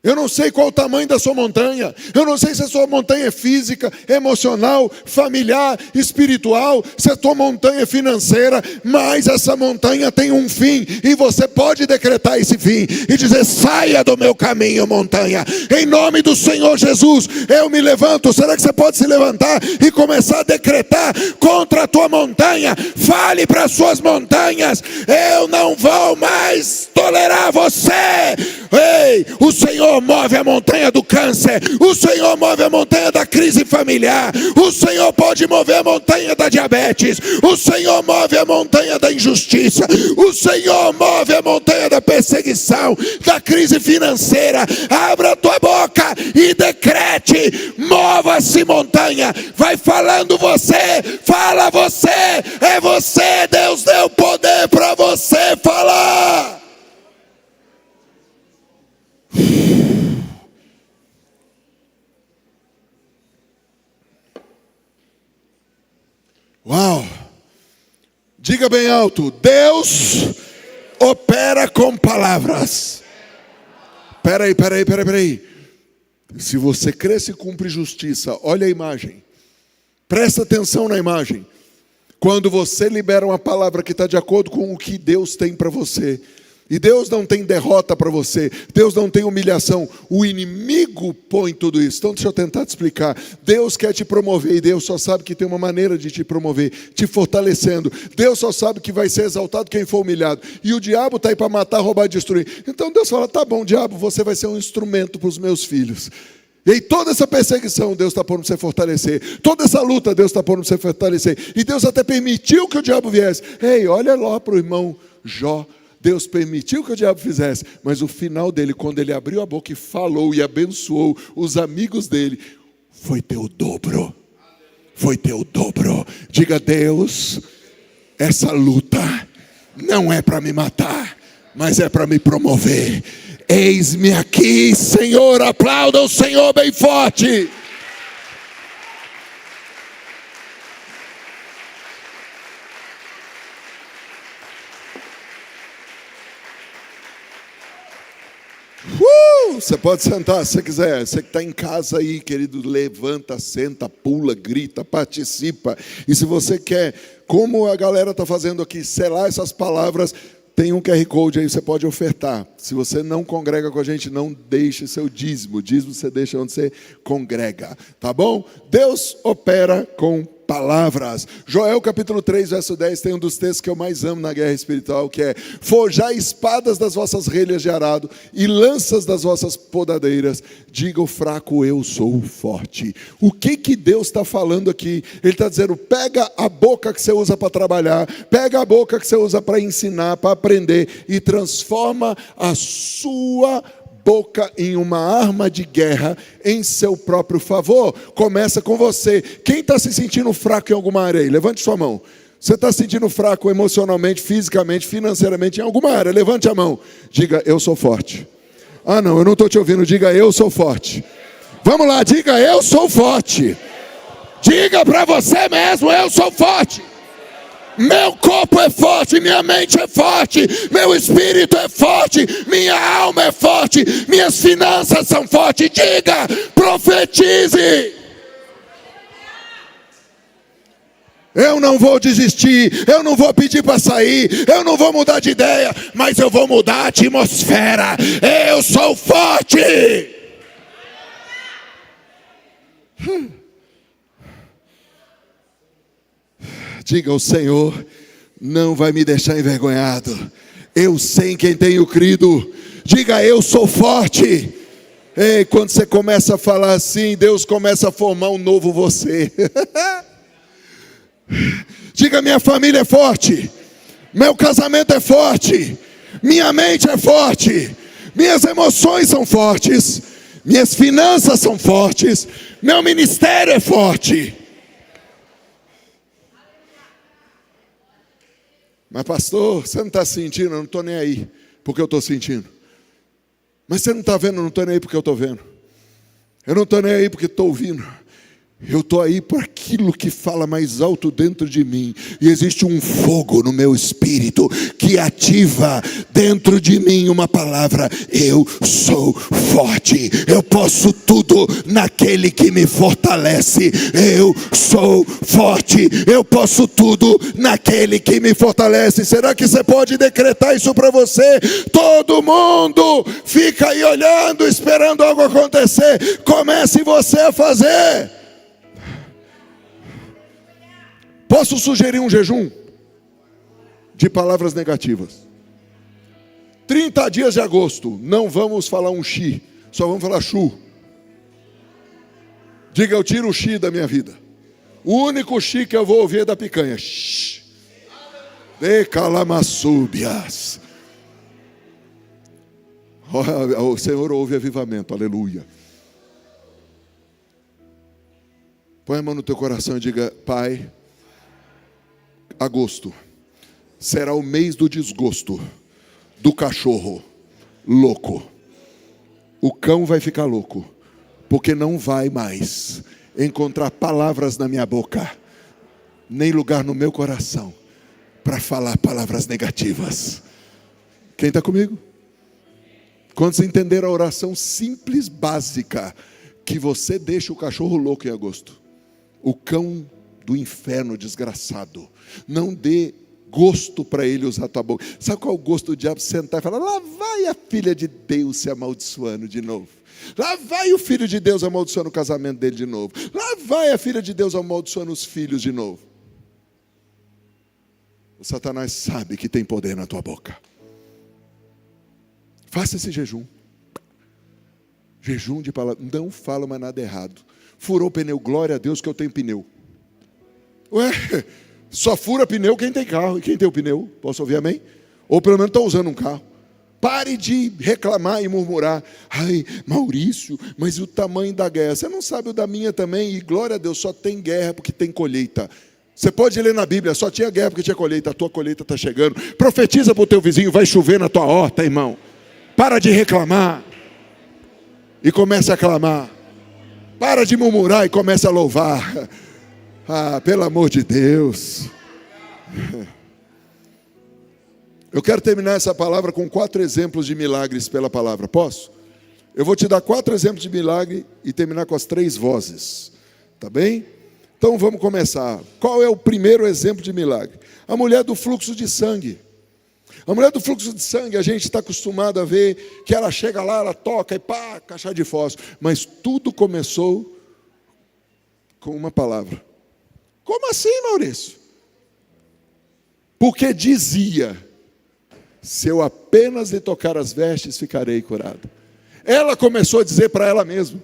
Eu não sei qual o tamanho da sua montanha. Eu não sei se a sua montanha é física, emocional, familiar, espiritual, se a tua montanha é financeira, mas essa montanha tem um fim, e você pode decretar esse fim e dizer: saia do meu caminho, montanha, em nome do Senhor Jesus, eu me levanto. Será que você pode se levantar e começar a decretar contra a tua montanha? Fale para as suas montanhas: eu não vou mais tolerar você. Ei, o Senhor move a montanha do câncer, o Senhor move a montanha da crise familiar, o Senhor pode mover a montanha da diabetes, o Senhor move a montanha da injustiça, o Senhor move a montanha da perseguição, da crise financeira. Abra a tua boca e decrete: mova-se, montanha. Vai falando você, fala você, é você, Deus deu poder para você falar. Uau! Diga bem alto: Deus opera com palavras. Peraí. Se você cresce e cumpre justiça, olha a imagem. Presta atenção na imagem. Quando você libera uma palavra que está de acordo com o que Deus tem para você, e Deus não tem derrota para você, Deus não tem humilhação, o inimigo põe tudo isso. Então deixa eu tentar te explicar. Deus quer te promover, e Deus só sabe que tem uma maneira de te promover, te fortalecendo. Deus só sabe que vai ser exaltado quem for humilhado, e o diabo está aí para matar, roubar e destruir. Então Deus fala: tá bom, diabo, você vai ser um instrumento para os meus filhos. E aí toda essa perseguição Deus está pondo para você fortalecer, toda essa luta Deus está pondo para você fortalecer, e Deus até permitiu que o diabo viesse. Ei, olha lá para o irmão Jó. Deus permitiu que o diabo fizesse, mas o final dele, quando ele abriu a boca e falou e abençoou os amigos dele, foi teu dobro. Foi teu dobro. Diga: Deus, essa luta não é para me matar, mas é para me promover. Eis-me aqui, Senhor. Aplauda o Senhor bem forte. Você pode sentar se você quiser. Você que está em casa aí, querido, levanta, senta, pula, grita, participa. E se você quer, como a galera está fazendo aqui, selar essas palavras, tem um QR Code aí, você pode ofertar. Se você não congrega com a gente, não deixe seu dízimo. Dízimo você deixa onde você congrega, tá bom? Deus opera com palavras. Joel capítulo 3, verso 10, tem um dos textos que eu mais amo na guerra espiritual, que é: forjai espadas das vossas relhas de arado e lanças das vossas podadeiras. Diga o fraco: eu sou forte. O que Deus está falando aqui? Ele está dizendo: pega a boca que você usa para trabalhar, pega a boca que você usa para ensinar, para aprender, e transforma a sua boca em uma arma de guerra em seu próprio favor. Começa com você. Quem está se sentindo fraco em alguma área aí? Levante sua mão. Você está se sentindo fraco emocionalmente, fisicamente, financeiramente, em alguma área? Levante a mão. Diga: eu sou forte. Ah não, eu não estou te ouvindo. Diga: eu sou forte. Vamos lá, diga: eu sou forte. Diga para você mesmo: eu sou forte. Meu corpo é forte, minha mente é forte, meu espírito é forte, minha alma é forte, minhas finanças são fortes. Diga, profetize. Eu não vou desistir, eu não vou pedir para sair, eu não vou mudar de ideia, mas eu vou mudar a atmosfera. Eu sou forte. Diga: o Senhor não vai me deixar envergonhado. Eu sei em quem tenho crido. Diga: eu sou forte. Ei, quando você começa a falar assim, Deus começa a formar um novo você. Diga: minha família é forte, meu casamento é forte, minha mente é forte, minhas emoções são fortes, minhas finanças são fortes, meu ministério é forte. Mas pastor, você não está sentindo? Eu não estou nem aí, porque eu estou sentindo. Mas você não está vendo? Eu não estou nem aí porque eu estou vendo. Eu não estou nem aí porque estou ouvindo. Eu estou aí por aquilo que fala mais alto dentro de mim. E existe um fogo no meu espírito que ativa dentro de mim uma palavra: eu sou forte, eu posso tudo naquele que me fortalece. Eu sou forte, eu posso tudo naquele que me fortalece. Será que você pode decretar isso para você? Todo mundo fica aí olhando, esperando algo acontecer. Comece você a fazer. Posso sugerir um jejum de palavras negativas? 30 dias de agosto, não vamos falar um xi, só vamos falar chu. Diga: eu tiro o xi da minha vida. O único xi que eu vou ouvir é da picanha. De calamaçúbias. O Senhor ouve avivamento, aleluia. Põe a mão no teu coração e diga: Pai, agosto será o mês do desgosto do cachorro louco. O cão vai ficar louco, porque não vai mais encontrar palavras na minha boca, nem lugar no meu coração para falar palavras negativas. Quem está comigo? Quando você entender a oração simples, básica, que você deixa o cachorro louco em agosto, o cão do inferno desgraçado, não dê gosto para ele usar a tua boca. Sabe qual é o gosto do diabo? Sentar e falar: lá vai a filha de Deus se amaldiçoando de novo. Lá vai o filho de Deus amaldiçoando o casamento dele de novo. Lá vai a filha de Deus amaldiçoando os filhos de novo. O Satanás sabe que tem poder na tua boca. Faça esse jejum. Jejum de palavras. Não fala mais nada errado. Furou o pneu, glória a Deus que eu tenho pneu. Ué, só fura pneu quem tem carro. E quem tem o pneu? Posso ouvir amém? Ou pelo menos está usando um carro. Pare de reclamar e murmurar: ai, Maurício, mas o tamanho da guerra? Você não sabe o da minha também? E glória a Deus, só tem guerra porque tem colheita. Você pode ler na Bíblia: só tinha guerra porque tinha colheita. A tua colheita está chegando. Profetiza para o teu vizinho: vai chover na tua horta, irmão. Para de reclamar e comece a clamar. Para de murmurar e comece a louvar. Ah, pelo amor de Deus. Eu quero terminar essa palavra com 4 exemplos de milagres pela palavra. Posso? Eu vou te dar 4 exemplos de milagre e terminar com as 3 vozes. Tá bem? Então vamos começar. Qual é o primeiro exemplo de milagre? A mulher do fluxo de sangue. A mulher do fluxo de sangue, a gente está acostumado a ver que ela chega lá, ela toca e pá, caixa de fósforo. Mas tudo começou com uma palavra. Como assim, Maurício? Porque dizia: se eu apenas lhe tocar as vestes, ficarei curado. Ela começou a dizer para ela mesma: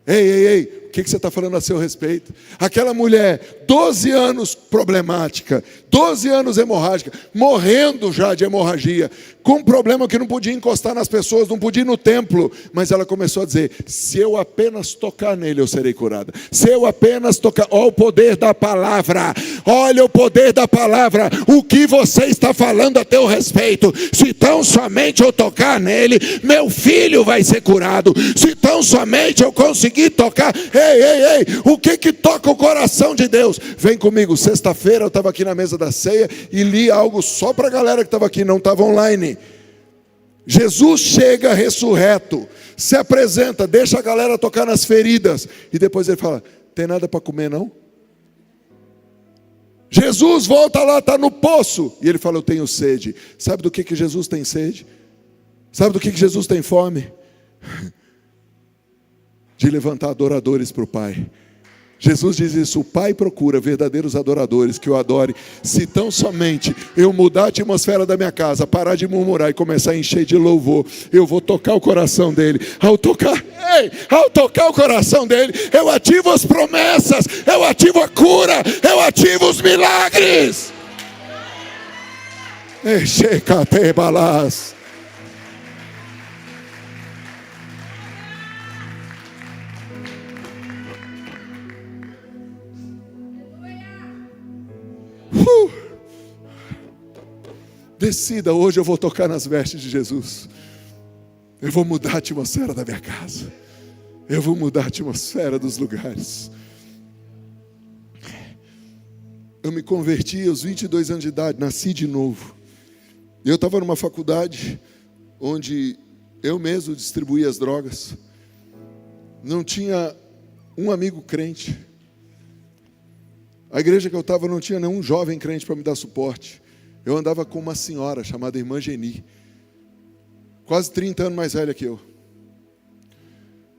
ei, o que você está falando a seu respeito? Aquela mulher, 12 anos problemática, 12 anos hemorrágica, morrendo já de hemorragia, com um problema que não podia encostar nas pessoas, não podia ir no templo, mas ela começou a dizer: se eu apenas tocar nele, eu serei curada. Se eu apenas tocar, olha o poder da palavra, olha o poder da palavra, o que você está falando a teu respeito. Se tão somente eu tocar nele, meu filho vai ser curado. Se tão somente eu conseguir tocar, ei, o que toca o coração de Deus? Vem comigo. Sexta-feira eu estava aqui na mesa da ceia e li algo só para a galera que estava aqui, não estava online. Jesus chega ressurreto, se apresenta, deixa a galera tocar nas feridas e depois ele fala: tem nada para comer não? Jesus volta lá, está no poço e ele fala: eu tenho sede. Sabe do que Jesus tem sede? Sabe do que Jesus tem fome? De levantar adoradores para o Pai. Jesus diz isso: o Pai procura verdadeiros adoradores que o adorem. Se tão somente eu mudar a atmosfera da minha casa, parar de murmurar e começar a encher de louvor, eu vou tocar o coração dele. Ao tocar o coração dele, eu ativo as promessas, eu ativo a cura, eu ativo os milagres. Echecate-balás. Decida: hoje eu vou tocar nas vestes de Jesus. Eu vou mudar a atmosfera da minha casa. Eu vou mudar a atmosfera dos lugares. Eu me converti aos 22 anos de idade, nasci de novo. Eu estava numa faculdade onde eu mesmo distribuía as drogas. Não tinha um amigo crente. A igreja que eu estava não tinha nenhum jovem crente para me dar suporte. Eu andava com uma senhora chamada Irmã Geni, quase 30 anos mais velha que eu.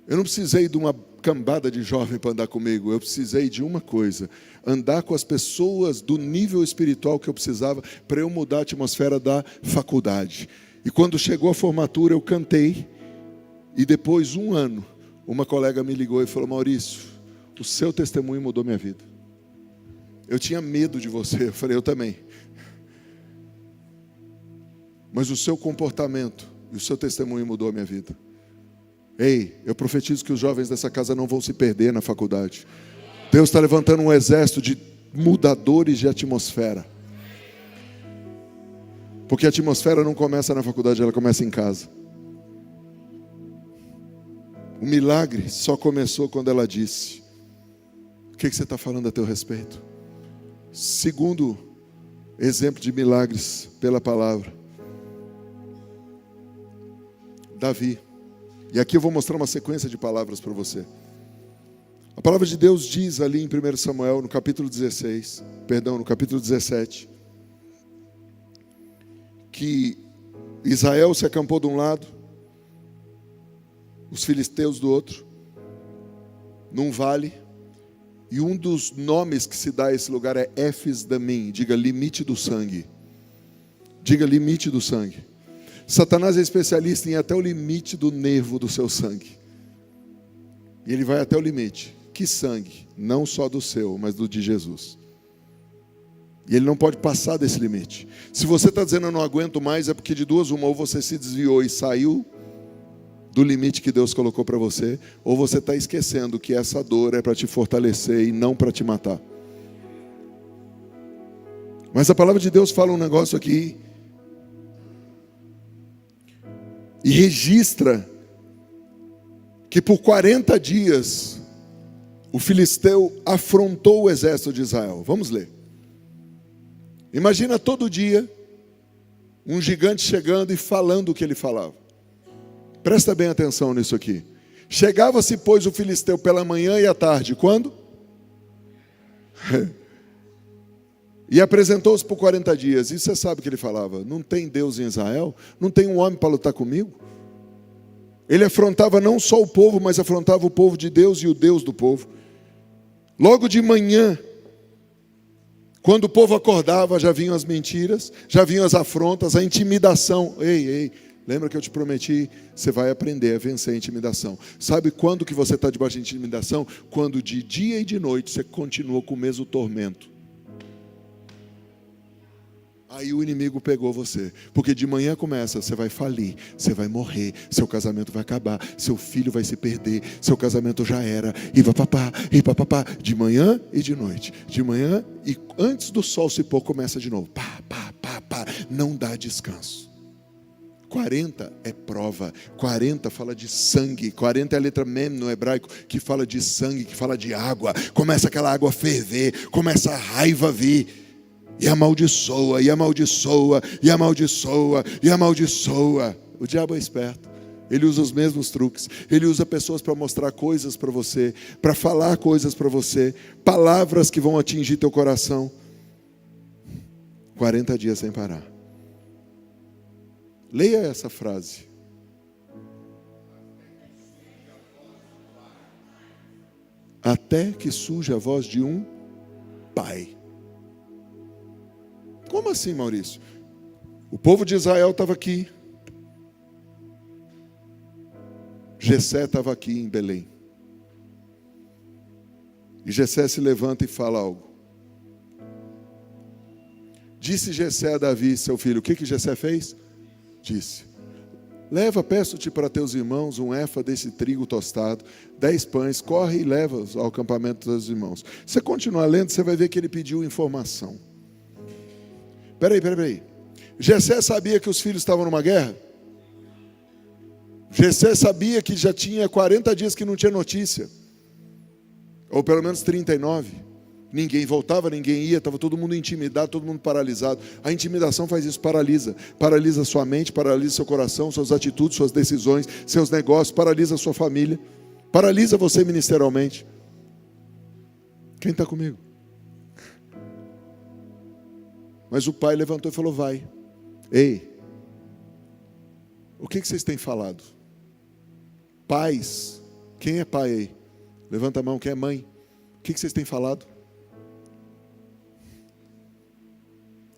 Eu não precisei de uma cambada de jovem para andar comigo. Eu precisei de uma coisa: andar com as pessoas do nível espiritual que eu precisava para eu mudar a atmosfera da faculdade. E quando chegou a formatura, eu cantei. E depois, 1 ano, uma colega me ligou e falou: Maurício, o seu testemunho mudou minha vida. Eu tinha medo de você. Eu falei: eu também. Mas o seu comportamento e o seu testemunho mudou a minha vida. Ei, eu profetizo que os jovens dessa casa não vão se perder na faculdade. Deus está levantando um exército de mudadores de atmosfera. Porque a atmosfera não começa na faculdade, ela começa em casa. O milagre só começou quando ela disse: o que você está falando a teu respeito? Segundo exemplo de milagres pela palavra, Davi. E aqui eu vou mostrar uma sequência de palavras para você. A palavra de Deus diz ali em 1 Samuel, no capítulo 17, que Israel se acampou de um lado, os filisteus do outro, num vale, e um dos nomes que se dá a esse lugar é Éfes Damim, diga limite do sangue. Diga limite do sangue. Satanás é especialista em ir até o limite do nervo do seu sangue. E ele vai até o limite. Que sangue? Não só do seu, mas do de Jesus. E ele não pode passar desse limite. Se você está dizendo eu não aguento mais, é porque de duas uma, ou você se desviou e saiu do limite que Deus colocou para você, ou você está esquecendo que essa dor é para te fortalecer e não para te matar. Mas a palavra de Deus fala um negócio aqui e registra que por 40 dias o filisteu afrontou o exército de Israel. Vamos ler. Imagina todo dia um gigante chegando e falando o que ele falava. Presta bem atenção nisso aqui. Chegava-se, pois, o filisteu pela manhã e à tarde. Quando? E apresentou-se por 40 dias. E você sabe o que ele falava: não tem Deus em Israel? Não tem um homem para lutar comigo? Ele afrontava não só o povo, mas afrontava o povo de Deus e o Deus do povo. Logo de manhã, quando o povo acordava, já vinham as mentiras, já vinham as afrontas, a intimidação. Ei, lembra que eu te prometi? Você vai aprender a vencer a intimidação. Sabe quando que você está debaixo de intimidação? Quando de dia e de noite você continua com o mesmo tormento. Aí o inimigo pegou você, porque de manhã começa: você vai falir, você vai morrer, seu casamento vai acabar, seu filho vai se perder, seu casamento já era, e papapá, de manhã e de noite, de manhã, e antes do sol se pôr começa de novo, pá, não dá descanso. 40 é prova, 40 fala de sangue, 40 é a letra mem no hebraico, que fala de sangue, que fala de água, começa aquela água a ferver, começa a raiva a vir, e amaldiçoa, e amaldiçoa, e amaldiçoa, e amaldiçoa. O diabo é esperto, ele usa os mesmos truques, ele usa pessoas para mostrar coisas para você, para falar coisas para você, palavras que vão atingir teu coração. 40 dias sem parar. Leia essa frase. Até que surja a voz de um pai. Como assim, Maurício? O povo de Israel estava aqui. Jessé estava aqui em Belém. E Jessé se levanta e fala algo. Disse Jessé a Davi, seu filho, o que Jessé fez? Disse: leva, peço-te para teus irmãos um efa desse trigo tostado, 10 pães, corre e leva-os ao acampamento dos irmãos. Se você continuar lendo, você vai ver que ele pediu informação. Peraí. Jessé sabia que os filhos estavam numa guerra? Jessé sabia que já tinha 40 dias que não tinha notícia. Ou pelo menos 39. Ninguém voltava, ninguém ia, estava todo mundo intimidado, todo mundo paralisado. A intimidação faz isso, paralisa. Paralisa sua mente, paralisa seu coração, suas atitudes, suas decisões, seus negócios, paralisa sua família, paralisa você ministerialmente. Quem está comigo? Mas o pai levantou e falou: vai. Ei, o que vocês têm falado? Pais, quem é pai aí? Levanta a mão, quem é mãe? O que vocês têm falado?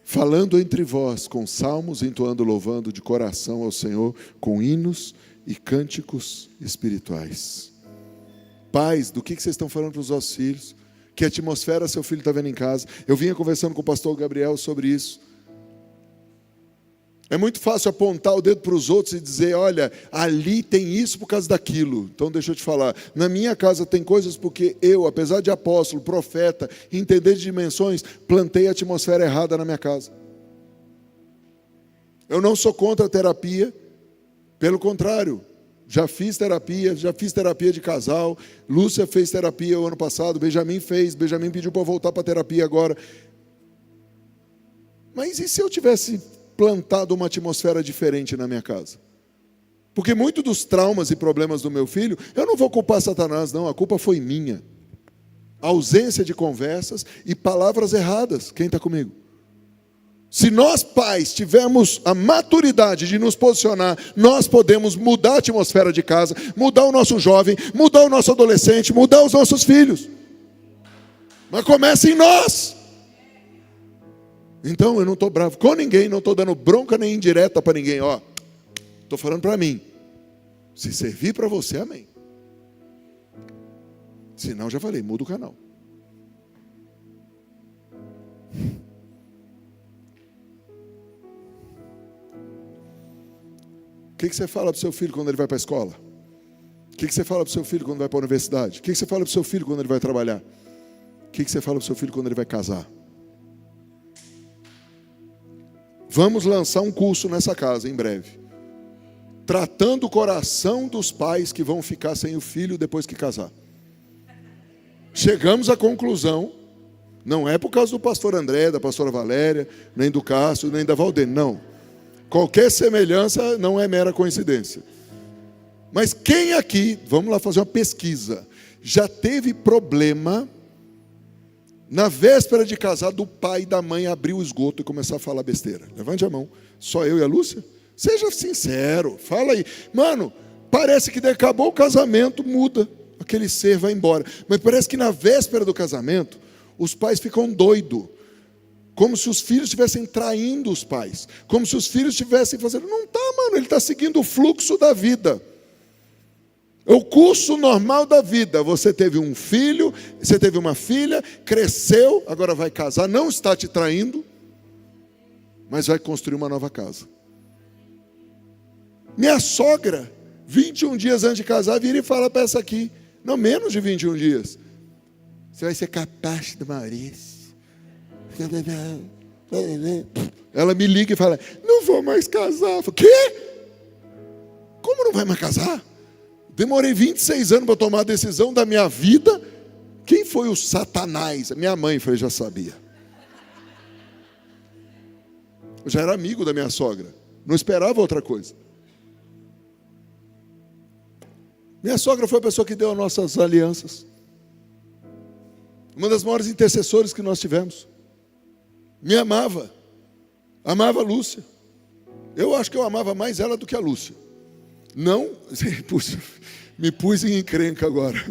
Falando entre vós com salmos, entoando, louvando de coração ao Senhor, com hinos e cânticos espirituais. Pais, do que vocês estão falando para os vossos filhos? Que atmosfera seu filho está vendo em casa? Eu vinha conversando com o pastor Gabriel sobre isso. É muito fácil apontar o dedo para os outros e dizer: olha, ali tem isso por causa daquilo. Então deixa eu te falar, na minha casa tem coisas porque eu, apesar de apóstolo, profeta, entender de dimensões, plantei a atmosfera errada na minha casa. Eu não sou contra a terapia, pelo contrário, já fiz terapia de casal, Lúcia fez terapia o ano passado, Benjamin pediu para eu voltar para a terapia agora. Mas e se eu tivesse plantado uma atmosfera diferente na minha casa? Porque muitos dos traumas e problemas do meu filho, eu não vou culpar Satanás, não, a culpa foi minha. A ausência de conversas e palavras erradas. Quem está comigo? Se nós pais tivermos a maturidade de nos posicionar, nós podemos mudar a atmosfera de casa, mudar o nosso jovem, mudar o nosso adolescente, mudar os nossos filhos. Mas começa em nós. Então eu não estou bravo com ninguém, não estou dando bronca nem indireta para ninguém. Estou falando para mim. Se servir para você, amém. Se não, já falei, muda o canal. O que você fala para o seu filho quando ele vai para a escola? O que você fala para o seu filho quando vai para a universidade? O que você fala para o seu filho quando ele vai trabalhar? O que você fala para o seu filho quando ele vai casar? Vamos lançar um curso nessa casa em breve, tratando o coração dos pais que vão ficar sem o filho depois que casar. Chegamos à conclusão, não é por causa do pastor André, da pastora Valéria, nem do Cássio, nem da Valdene, não. Qualquer semelhança não é mera coincidência. Mas quem aqui, vamos lá fazer uma pesquisa, já teve problema na véspera de casar do pai e da mãe abrir o esgoto e começar a falar besteira? Levante a mão. Só eu e a Lúcia? Seja sincero, fala aí. Mano, parece que acabou o casamento, muda. Aquele ser vai embora. Mas parece que na véspera do casamento, os pais ficam doidos. Como se os filhos estivessem traindo os pais. Como se os filhos estivessem fazendo... Não está, mano, ele está seguindo o fluxo da vida. É o curso normal da vida. Você teve um filho, você teve uma filha, cresceu, agora vai casar, não está te traindo, mas vai construir uma nova casa. Minha sogra, 21 dias antes de casar, vira e fala para essa aqui, não, menos de 21 dias. Você vai ser capaz do Maurício. Ela me liga e fala, não vou mais casar. Eu falo, quê? Como não vai mais casar? Demorei 26 anos para tomar a decisão da minha vida. Quem foi o Satanás? Minha mãe, eu já sabia. Eu já era amigo da minha sogra. Não esperava outra coisa. Minha sogra foi a pessoa que deu as nossas alianças. Uma das maiores intercessores que nós tivemos. Me amava. Amava a Lúcia. Eu acho que eu amava mais ela do que a Lúcia. Não, me pus em encrenca agora.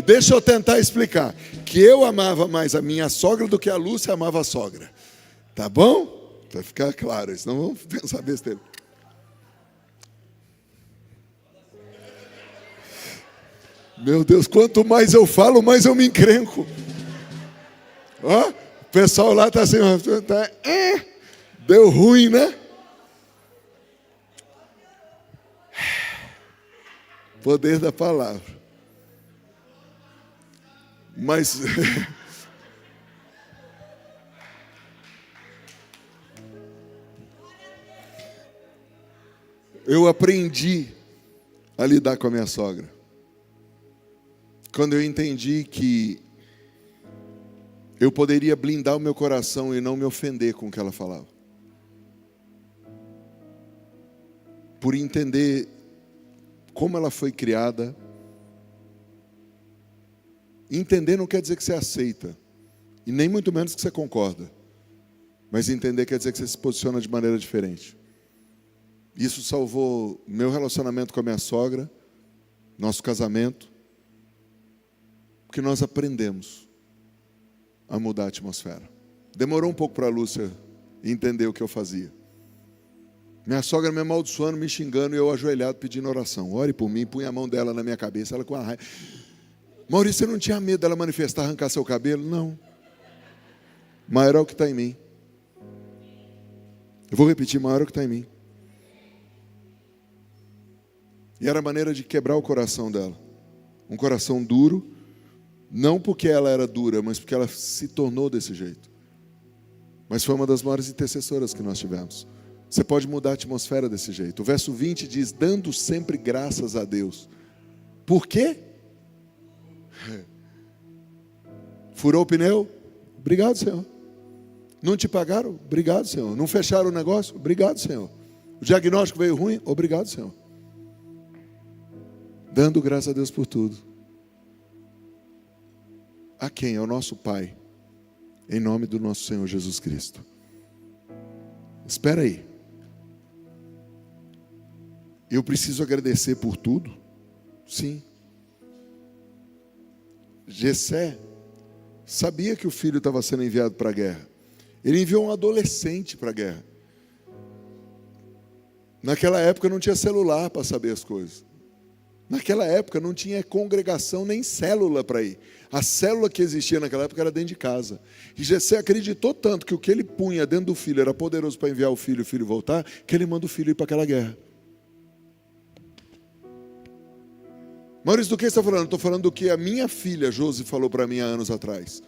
Deixa eu tentar explicar. Que eu amava mais a minha sogra do que a Lúcia amava a sogra. Tá bom? Vai ficar claro, senão vamos pensar besteira. Meu Deus, quanto mais eu falo, mais eu me encrenco. Ó, o pessoal lá está assim, deu ruim, né? Poder da palavra. Mas eu aprendi a lidar com a minha sogra. Quando eu entendi que eu poderia blindar o meu coração e não me ofender com o que ela falava. Por entender como ela foi criada. Entender não quer dizer que você aceita, e nem muito menos que você concorda. Mas entender quer dizer que você se posiciona de maneira diferente. Isso salvou meu relacionamento com a minha sogra, nosso casamento, porque nós aprendemos a mudar a atmosfera. Demorou um pouco para a Lúcia entender o que eu fazia. Minha sogra me amaldiçoando, me xingando, e eu ajoelhado pedindo oração. Ore por mim, punha a mão dela na minha cabeça, ela com a raiva. Maurício, você não tinha medo dela manifestar, arrancar seu cabelo? Não. Maior é o que está em mim. Eu vou repetir, maior é o que está em mim. E era a maneira de quebrar o coração dela. Um coração duro, não porque ela era dura, mas porque ela se tornou desse jeito. Mas foi uma das maiores intercessoras que nós tivemos. Você pode mudar a atmosfera desse jeito. O verso 20 diz, dando sempre graças a Deus. Por quê? Furou o pneu? Obrigado, Senhor. Não te pagaram? Obrigado, Senhor. Não fecharam o negócio? Obrigado, Senhor. O diagnóstico veio ruim? Obrigado, Senhor. Dando graças a Deus por tudo. A quem? Ao nosso Pai. Em nome do nosso Senhor Jesus Cristo. Espera aí. Eu preciso agradecer por tudo? Sim. Jessé sabia que o filho estava sendo enviado para a guerra. Ele enviou um adolescente para a guerra. Naquela época não tinha celular para saber as coisas. Naquela época não tinha congregação nem célula para ir. A célula que existia naquela época era dentro de casa. E Jessé acreditou tanto que o que ele punha dentro do filho era poderoso para enviar o filho voltar, que ele manda o filho ir para aquela guerra. Maurício, do que você está falando? Estou falando do que a minha filha, Josi, falou para mim há anos atrás.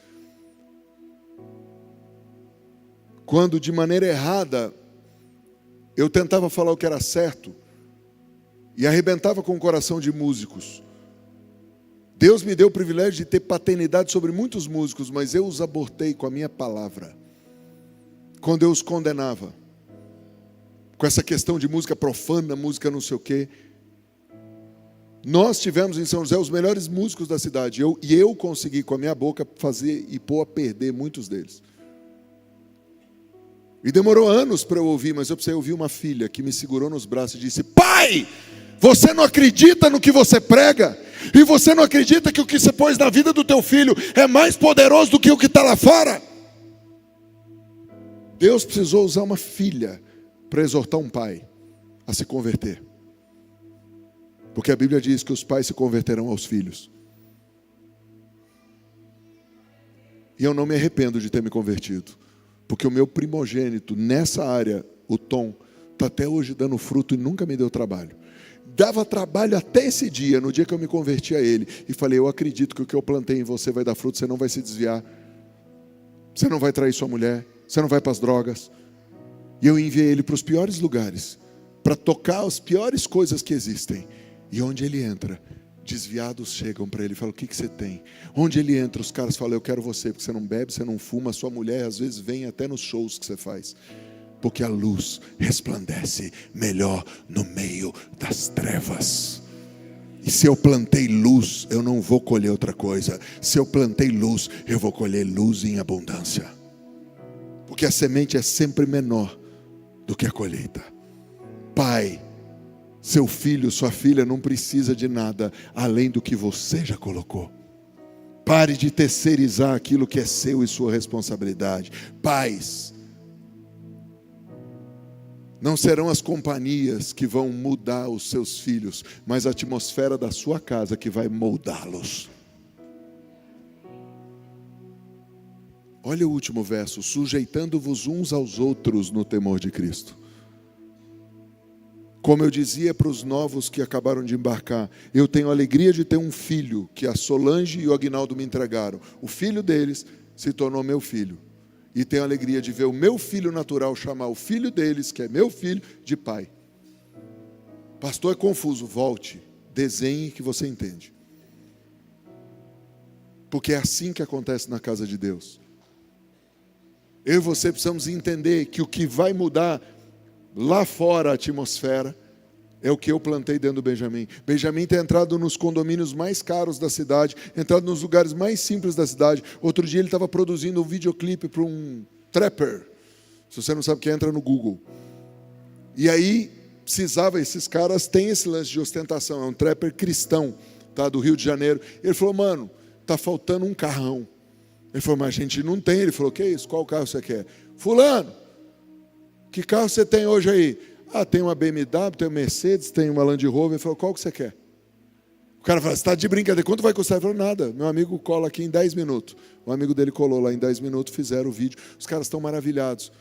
Quando, de maneira errada, eu tentava falar o que era certo e arrebentava com o coração de músicos. Deus me deu o privilégio de ter paternidade sobre muitos músicos, mas eu os abortei com a minha palavra. Quando eu os condenava. Com essa questão de música profana, música não sei o quê. Nós tivemos em São José os melhores músicos da cidade. E eu consegui com a minha boca fazer e pôr a perder muitos deles. E demorou anos para eu ouvir, mas eu precisei ouvir uma filha que me segurou nos braços e disse: pai, você não acredita no que você prega? E você não acredita que o que você pôs na vida do teu filho é mais poderoso do que o que está lá fora? Deus precisou usar uma filha para exortar um pai a se converter. Porque a Bíblia diz que os pais se converterão aos filhos. E eu não me arrependo de ter me convertido. Porque o meu primogênito nessa área, o Tom, está até hoje dando fruto e nunca me deu trabalho. Dava trabalho até esse dia, no dia que eu me converti a ele. E falei, eu acredito que o que eu plantei em você vai dar fruto, você não vai se desviar. Você não vai trair sua mulher, você não vai para as drogas. E eu enviei ele para os piores lugares, para tocar as piores coisas que existem. E onde ele entra, desviados chegam para ele e falam, o que você tem? Onde ele entra, os caras falam, eu quero você, porque você não bebe, você não fuma, sua mulher às vezes vem até nos shows que você faz. Porque a luz resplandece melhor no meio das trevas. E se eu plantei luz, eu não vou colher outra coisa. Se eu plantei luz, eu vou colher luz em abundância. Porque a semente é sempre menor do que a colheita. Pai, seu filho, sua filha não precisa de nada além do que você já colocou. Pare de terceirizar aquilo que é seu e sua responsabilidade. Pais, não serão as companhias que vão mudar os seus filhos, mas a atmosfera da sua casa que vai moldá-los. Olha o último verso, sujeitando-vos uns aos outros no temor de Cristo. Como eu dizia para os novos que acabaram de embarcar, eu tenho a alegria de ter um filho que a Solange e o Aguinaldo me entregaram. O filho deles se tornou meu filho. E tenho a alegria de ver o meu filho natural chamar o filho deles, que é meu filho, de pai. Pastor, é confuso. Volte, desenhe que você entende. Porque é assim que acontece na casa de Deus. Eu e você precisamos entender que o que vai mudar lá fora a atmosfera é o que eu plantei dentro do Benjamin. Benjamin tem entrado nos condomínios mais caros da cidade, entrado nos lugares mais simples da cidade. Outro dia ele estava produzindo um videoclipe para um trapper. Se você não sabe o que, entra no Google. E aí precisava, esses caras têm esse lance de ostentação, é um trapper cristão, tá, do Rio de Janeiro. Ele falou, mano, tá faltando um carrão. Ele falou, mas a gente não tem. Ele falou, que isso? Qual carro você quer? Fulano, que carro você tem hoje aí? Ah, tem uma BMW, tem uma Mercedes, tem uma Land Rover. Ele falou, qual que você quer? O cara falou, você está de brincadeira, quanto vai custar? Ele falou, nada, meu amigo cola aqui em 10 minutos. O amigo dele colou lá em 10 minutos, fizeram o vídeo. Os caras estão maravilhados.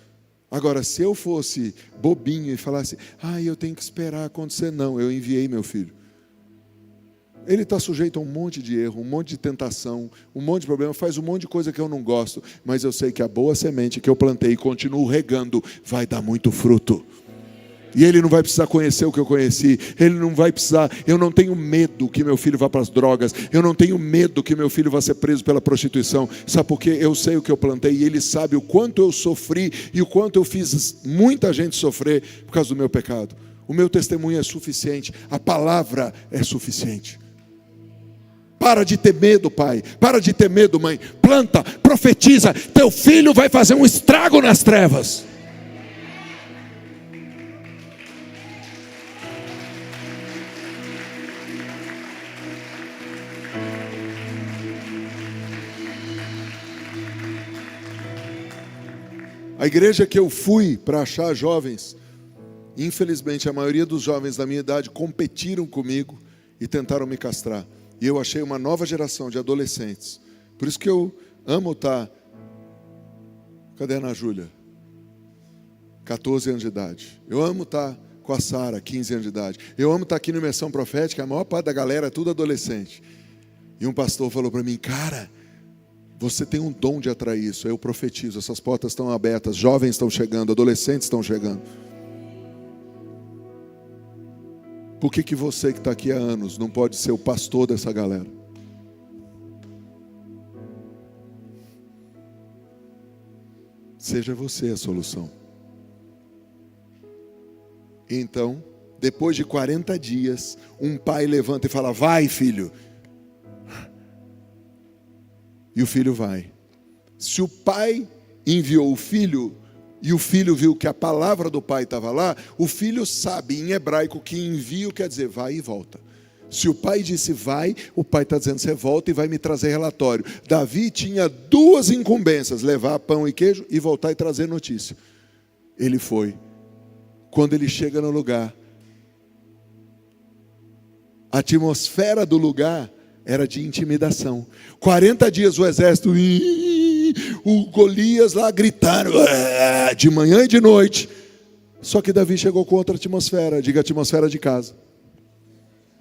Agora, se eu fosse bobinho e falasse, eu tenho que esperar acontecer, não, eu enviei meu filho. Ele está sujeito a um monte de erro, um monte de tentação, um monte de problema, faz um monte de coisa que eu não gosto, mas eu sei que a boa semente que eu plantei e continuo regando vai dar muito fruto. E ele não vai precisar conhecer o que eu conheci, ele não vai precisar, eu não tenho medo que meu filho vá para as drogas, eu não tenho medo que meu filho vá ser preso pela prostituição, sabe por quê? Eu sei o que eu plantei e ele sabe o quanto eu sofri e o quanto eu fiz muita gente sofrer por causa do meu pecado. O meu testemunho é suficiente, a palavra é suficiente. Para de ter medo, pai, para de ter medo, mãe, planta, profetiza, teu filho vai fazer um estrago nas trevas. A igreja que eu fui para achar jovens, infelizmente a maioria dos jovens da minha idade competiram comigo e tentaram me castrar. E eu achei uma nova geração de adolescentes. Por isso que eu amo estar... Cadê a Ana Júlia? 14 anos de idade. Eu amo estar com a Sara, 15 anos de idade. Eu amo estar aqui no Imersão Profética, a maior parte da galera é tudo adolescente. E um pastor falou para mim, cara, você tem um dom de atrair isso. Eu profetizo, essas portas estão abertas, jovens estão chegando, adolescentes estão chegando. Por que você que está aqui há anos não pode ser o pastor dessa galera? Seja você a solução. Então, depois de 40 dias, um pai levanta e fala, vai filho. E o filho vai. Se o pai enviou o filho, e o filho viu que a palavra do pai estava lá, o filho sabe em hebraico que envio quer dizer vai e volta. Se o pai disse vai, o pai está dizendo você volta e vai me trazer relatório. Davi tinha duas incumbências, levar pão e queijo e voltar e trazer notícia. Ele foi. Quando ele chega no lugar, a atmosfera do lugar era de intimidação. 40 dias o exército, o Golias lá gritando, de manhã e de noite. Só que Davi chegou com outra atmosfera, diga atmosfera de casa.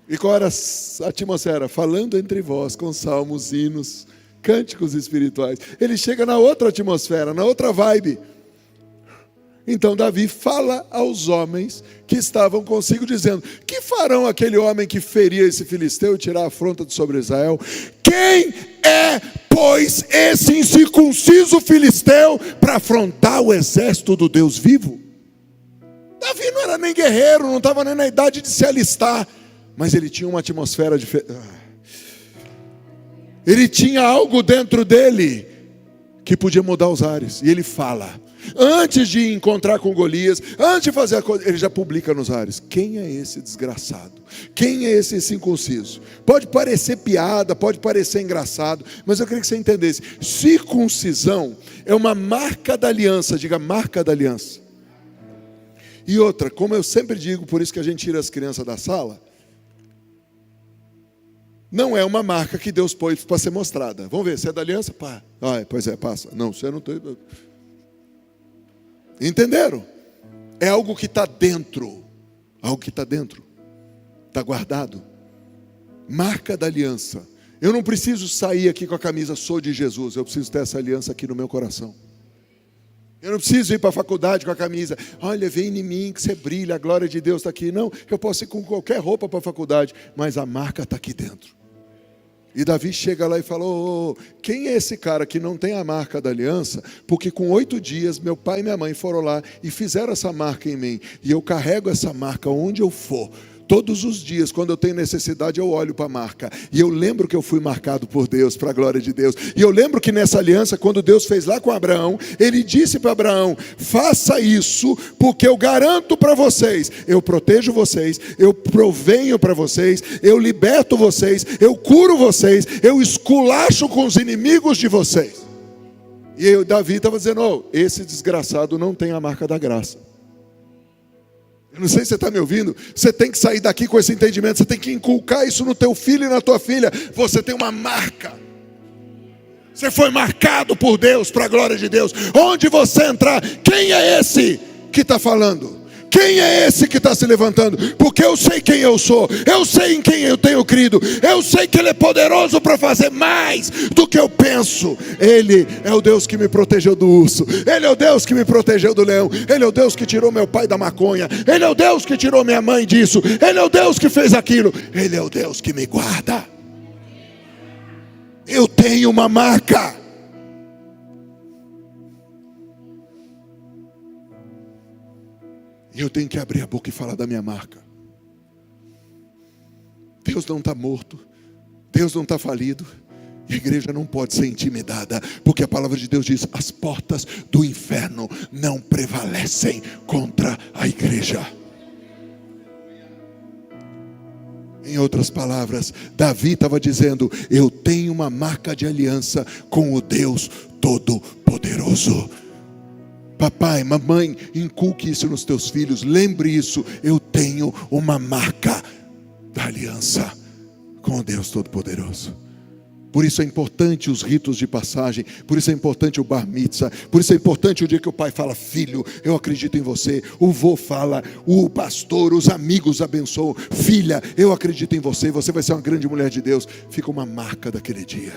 E qual era a atmosfera? Falando entre vós, com salmos, hinos, cânticos espirituais. Ele chega na outra atmosfera, na outra vibe. Então Davi fala aos homens que estavam consigo, dizendo, que farão aquele homem que feria esse filisteu e tirar a afronta de sobre Israel? Quem é, pois, esse incircunciso filisteu para afrontar o exército do Deus vivo? Davi não era nem guerreiro, não estava nem na idade de se alistar, mas ele tinha uma atmosfera diferente. Ele tinha algo dentro dele que podia mudar os ares. E ele fala, antes de encontrar com Golias, antes de fazer a coisa, ele já publica nos ares. Quem é esse desgraçado? Quem é esse circunciso? Pode parecer piada, pode parecer engraçado, mas eu queria que você entendesse. Circuncisão é uma marca da aliança, diga marca da aliança. E outra, como eu sempre digo, por isso que a gente tira as crianças da sala, não é uma marca que Deus pôs para ser mostrada. Vamos ver, você é da aliança? Pá. Pois é, passa. Não, você não tem. Entenderam? É algo que está dentro. Algo que está dentro. Está guardado. Marca da aliança. Eu não preciso sair aqui com a camisa sou de Jesus. Eu preciso ter essa aliança aqui no meu coração. Eu não preciso ir para a faculdade com a camisa. Olha, vem em mim que você brilha, a glória de Deus está aqui. Não, eu posso ir com qualquer roupa para a faculdade, mas a marca está aqui dentro. E Davi chega lá e fala: quem é esse cara que não tem a marca da aliança? Porque com 8 dias meu pai e minha mãe foram lá e fizeram essa marca em mim. E eu carrego essa marca onde eu for. Todos os dias, quando eu tenho necessidade, eu olho para a marca. E eu lembro que eu fui marcado por Deus, para a glória de Deus. E eu lembro que nessa aliança, quando Deus fez lá com Abraão, Ele disse para Abraão: faça isso, porque eu garanto para vocês, eu protejo vocês, eu provenho para vocês, eu liberto vocês, eu curo vocês, eu esculacho com os inimigos de vocês. E eu, Davi estava dizendo: esse desgraçado não tem a marca da graça. Eu não sei se você está me ouvindo. Você tem que sair daqui com esse entendimento. Você tem que inculcar isso no teu filho e na tua filha. Você tem uma marca. Você foi marcado por Deus, para a glória de Deus. Onde você entrar, quem é esse que está falando? Quem é esse que está se levantando? Porque eu sei quem eu sou, eu sei em quem eu tenho crido, eu sei que Ele é poderoso para fazer mais do que eu penso. Ele é o Deus que me protegeu do urso, Ele é o Deus que me protegeu do leão, Ele é o Deus que tirou meu pai da maconha, Ele é o Deus que tirou minha mãe disso, Ele é o Deus que fez aquilo, Ele é o Deus que me guarda. Eu tenho uma marca. E eu tenho que abrir a boca e falar da minha marca. Deus não está morto, Deus não está falido, e a igreja não pode ser intimidada, porque a palavra de Deus diz: as portas do inferno não prevalecem contra a igreja. Em outras palavras, Davi estava dizendo: eu tenho uma marca de aliança com o Deus Todo-Poderoso. Papai, mamãe, inculque isso nos teus filhos. Lembre isso: eu tenho uma marca da aliança com o Deus Todo-Poderoso. Por isso é importante os ritos de passagem, por isso é importante o bar mitzvah, por isso é importante o dia que o pai fala: filho, eu acredito em você. O vô fala, o pastor, os amigos abençoam: filha, eu acredito em você, você vai ser uma grande mulher de Deus. Fica uma marca daquele dia,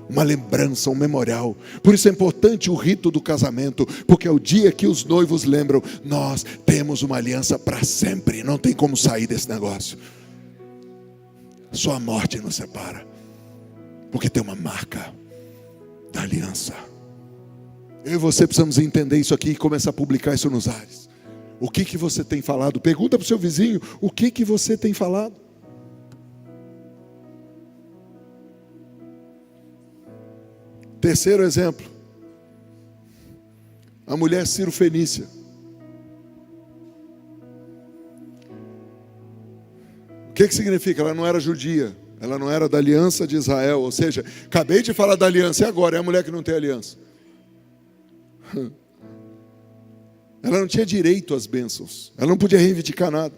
uma lembrança, um memorial. Por isso é importante o rito do casamento, porque é o dia que os noivos lembram: nós temos uma aliança para sempre, não tem como sair desse negócio. Só a morte nos separa, porque tem uma marca da aliança. Eu e você precisamos entender isso aqui e começar a publicar isso nos ares. O que você tem falado? Pergunta para o seu vizinho: o que você tem falado? Terceiro exemplo, a mulher Ciro-fenícia. O que significa? Ela não era judia, ela não era da aliança de Israel. Ou seja, acabei de falar da aliança, e agora? É a mulher que não tem aliança. Ela não tinha direito às bênçãos, ela não podia reivindicar nada.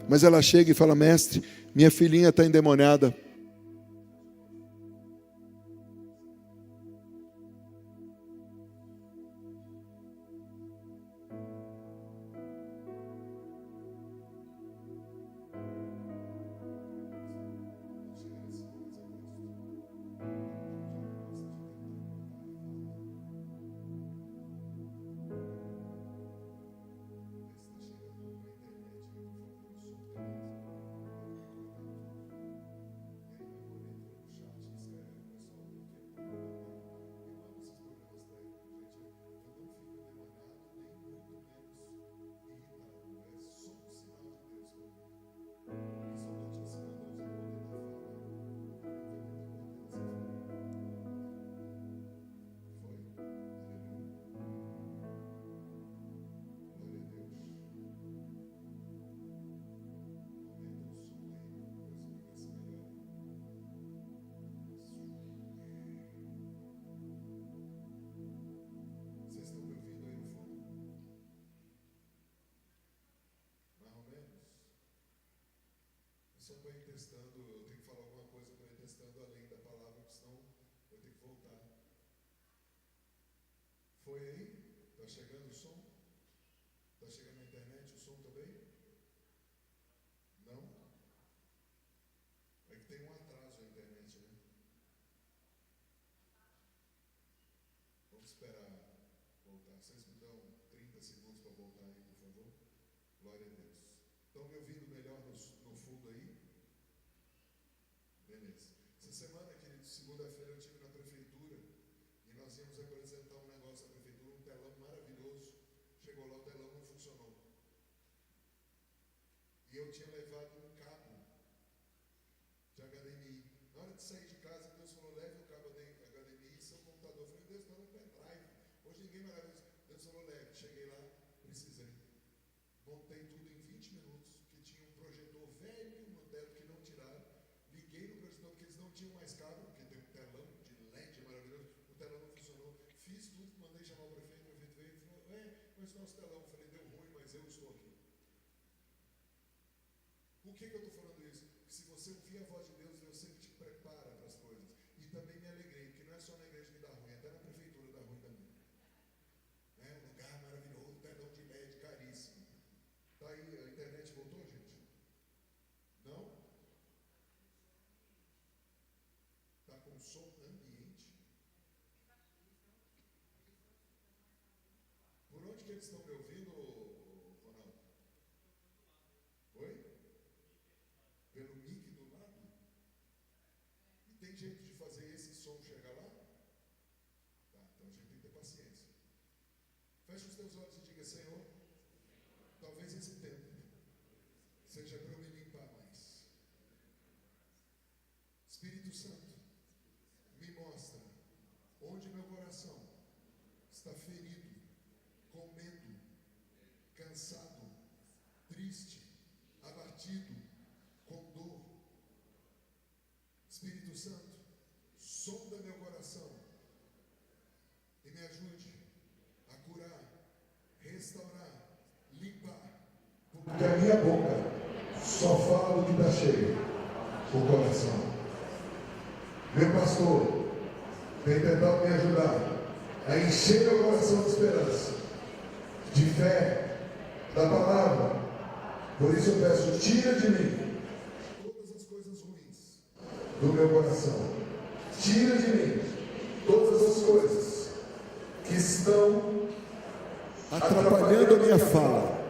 Mas ela chega e fala: mestre, minha filhinha está endemoniada. Só para ir testando, eu tenho que falar alguma coisa para ir testando além da palavra, porque senão eu tenho que voltar. Foi aí? Está chegando o som? Está chegando na internet o som também? Não? É que tem um atraso na internet, né? Vamos esperar voltar. Vocês me dão 30 segundos para voltar aí, por favor? Glória a Deus. Estão me ouvindo melhor no fundo aí? Beleza. Essa semana, queridos, segunda-feira eu estive na prefeitura e nós íamos apresentar um negócio à prefeitura, um telão maravilhoso. Chegou lá, o telão não funcionou. E eu tinha levado um cabo de HDMI. Na hora de sair de casa, Deus falou, leve o cabo HDMI e seu computador. Eu falei, Deus, está no pendrive. Hoje ninguém vai levar isso. Deus falou, leve. Cheguei lá, precisei. Montei tudo em 20 minutos, que tinha um projetor velho no teto que não tiraram. Liguei no projetor, porque eles não tinham mais cabo, porque tem um telão de LED maravilhoso. O telão não funcionou. Fiz tudo, mandei chamar o prefeito veio e falou, mas nosso telão. Eu falei, deu ruim, mas eu estou aqui. Por que eu estou falando isso? Porque se você ouvir a voz de Deus, Deus sempre te prepara para as coisas. E também me alegrei, porque não é só na igreja que dá ruim, até na prefeitura dá ruim também. Um lugar maravilhoso, telão de LED, caríssimo. Está aí, a internet voltou, gente? Não? Está com som ambiente? Por onde que eles estão me ouvindo, Ronaldo? Oi? Pelo mic do lado? E tem jeito de fazer esse som chegar lá? Tá, então a gente tem que ter paciência. Feche os teus olhos e diga, Senhor, talvez esse tempo seja para eu me limpar mais. Espírito Santo, me mostra onde meu coração está ferido, com medo, cansado, triste, abatido, com dor. Espírito Santo, sonda meu coração e me ajude a curar, restaurar, limpar, porque a minha boca só fala do que está cheio, o coração. Meu pastor tem tentado me ajudar a encher meu coração de esperança, de fé, da palavra. Por isso eu peço, tira de mim todas as coisas ruins do meu coração. Tira de mim todas as coisas que estão atrapalhando a minha fala.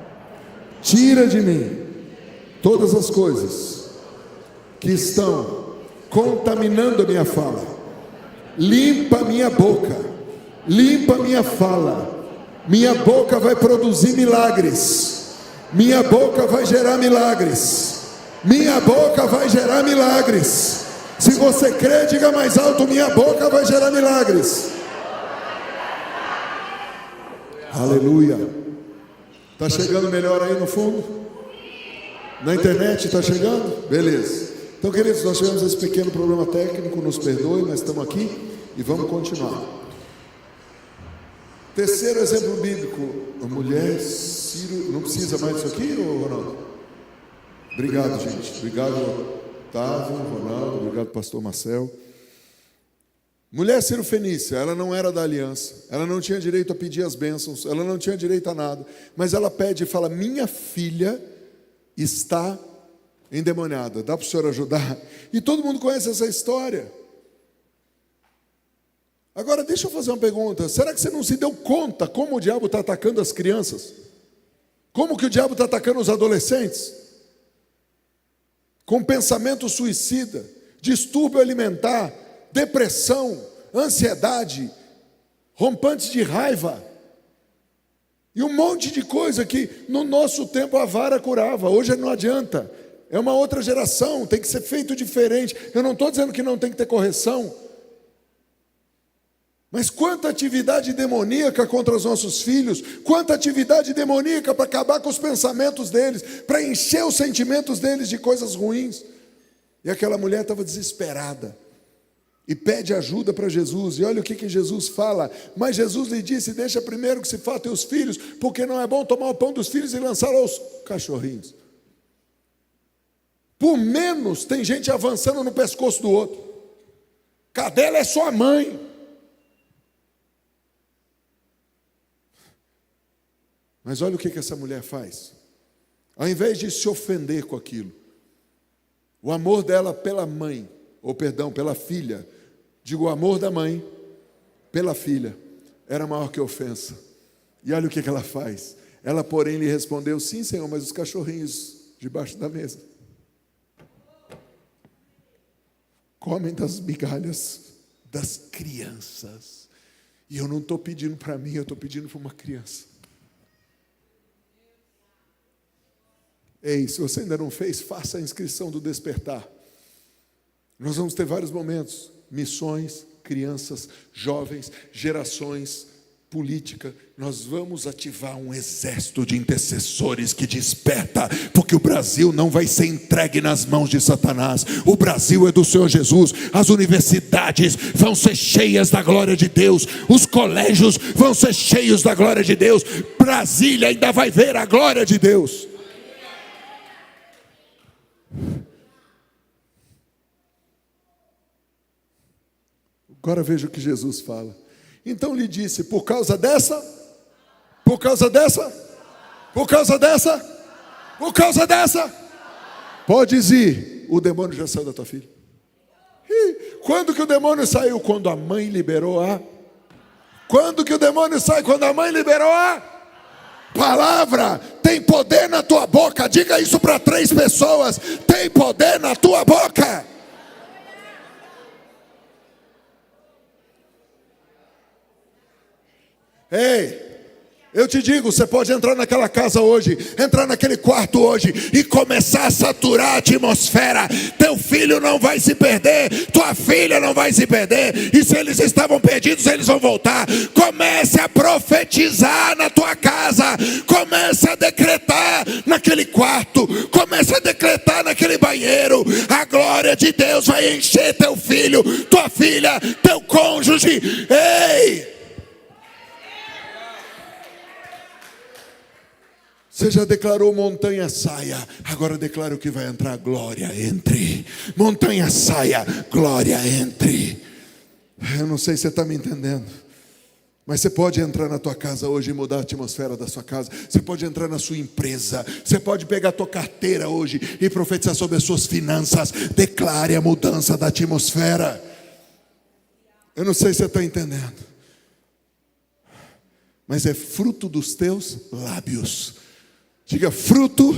Tira de mim todas as coisas que estão contaminando a minha fala. Limpa a minha boca, limpa a minha fala. Minha boca vai produzir milagres. Minha boca vai gerar milagres. Minha boca vai gerar milagres. Se você crê, diga mais alto: minha boca vai gerar milagres. Aleluia. Está chegando melhor aí no fundo? Na internet está chegando? Beleza. Então, queridos, nós tivemos esse pequeno problema técnico, nos perdoe, mas estamos aqui e vamos continuar. Terceiro exemplo bíblico, a mulher Ciro. Não precisa mais disso aqui, Ronaldo? Obrigado, gente. Obrigado, Otávio, Ronaldo. Obrigado, pastor Marcel. Mulher Cirofenícia, ela não era da aliança, ela não tinha direito a pedir as bênçãos, ela não tinha direito a nada, mas ela pede e fala: minha filha está endemoniada, dá para o senhor ajudar? E todo mundo conhece essa história. Agora deixa eu fazer uma pergunta: será que você não se deu conta como o diabo está atacando as crianças? Como que o diabo está atacando os adolescentes? Com pensamento suicida, distúrbio alimentar, depressão, ansiedade, rompantes de raiva, e um monte de coisa que no nosso tempo a vara curava, hoje não adianta, é uma outra geração, tem que ser feito diferente. Eu não estou dizendo que não tem que ter correção, mas quanta atividade demoníaca contra os nossos filhos, quanta atividade demoníaca para acabar com os pensamentos deles, para encher os sentimentos deles de coisas ruins. E aquela mulher estava desesperada e pede ajuda para Jesus, e olha o que Jesus fala. Mas Jesus lhe disse: deixa primeiro que se fatem os filhos, porque não é bom tomar o pão dos filhos e lançá-lo aos cachorrinhos. Por menos tem gente avançando no pescoço do outro. Cadela é sua mãe. Mas olha o que essa mulher faz. Ao invés de se ofender com aquilo, o amor dela pela mãe, ou perdão, pela filha, digo, o amor da mãe pela filha era maior que a ofensa. E olha o que ela faz. Ela, porém, lhe respondeu: sim, Senhor, mas os cachorrinhos debaixo da mesa. comem das migalhas das crianças. E eu não estou pedindo para mim, eu estou pedindo para uma criança. Ei, se você ainda não fez, faça a inscrição do Despertar. Nós vamos ter vários momentos, missões, crianças, jovens, gerações, política. Nós vamos ativar um exército de intercessores que desperta, porque o Brasil não vai ser entregue nas mãos de Satanás. O Brasil é do Senhor Jesus. As universidades vão ser cheias da glória de Deus, os colégios vão ser cheios da glória de Deus. Brasília ainda vai ver a glória de Deus. Agora veja o que Jesus fala. Então lhe disse: por causa dessa, por causa dessa, por causa dessa, por causa dessa, podes ir. O demônio já saiu da tua filha. E quando que o demônio saiu? Quando a mãe liberou a. Quando que o demônio sai? Quando a mãe liberou a palavra. Tem poder na tua boca. Diga isso para 3 pessoas. Tem poder na tua boca. Ei, eu te digo, você pode entrar naquela casa hoje, entrar naquele quarto hoje e começar a saturar a atmosfera. Teu filho não vai se perder, tua filha não vai se perder. E se eles estavam perdidos, eles vão voltar. Comece a profetizar na tua casa. Comece a decretar naquele quarto. Comece a decretar naquele banheiro. A glória de Deus vai encher teu filho, tua filha, teu cônjuge. Ei! Você já declarou montanha saia, agora declara o que vai entrar: glória entre. Montanha saia, glória entre. Eu não sei se você está me entendendo, mas você pode entrar na tua casa hoje e mudar a atmosfera da sua casa. Você pode entrar na sua empresa. Você pode pegar a tua carteira hoje e profetizar sobre as suas finanças. Declare a mudança da atmosfera. Eu não sei se você está entendendo, mas é fruto dos teus lábios. Diga: fruto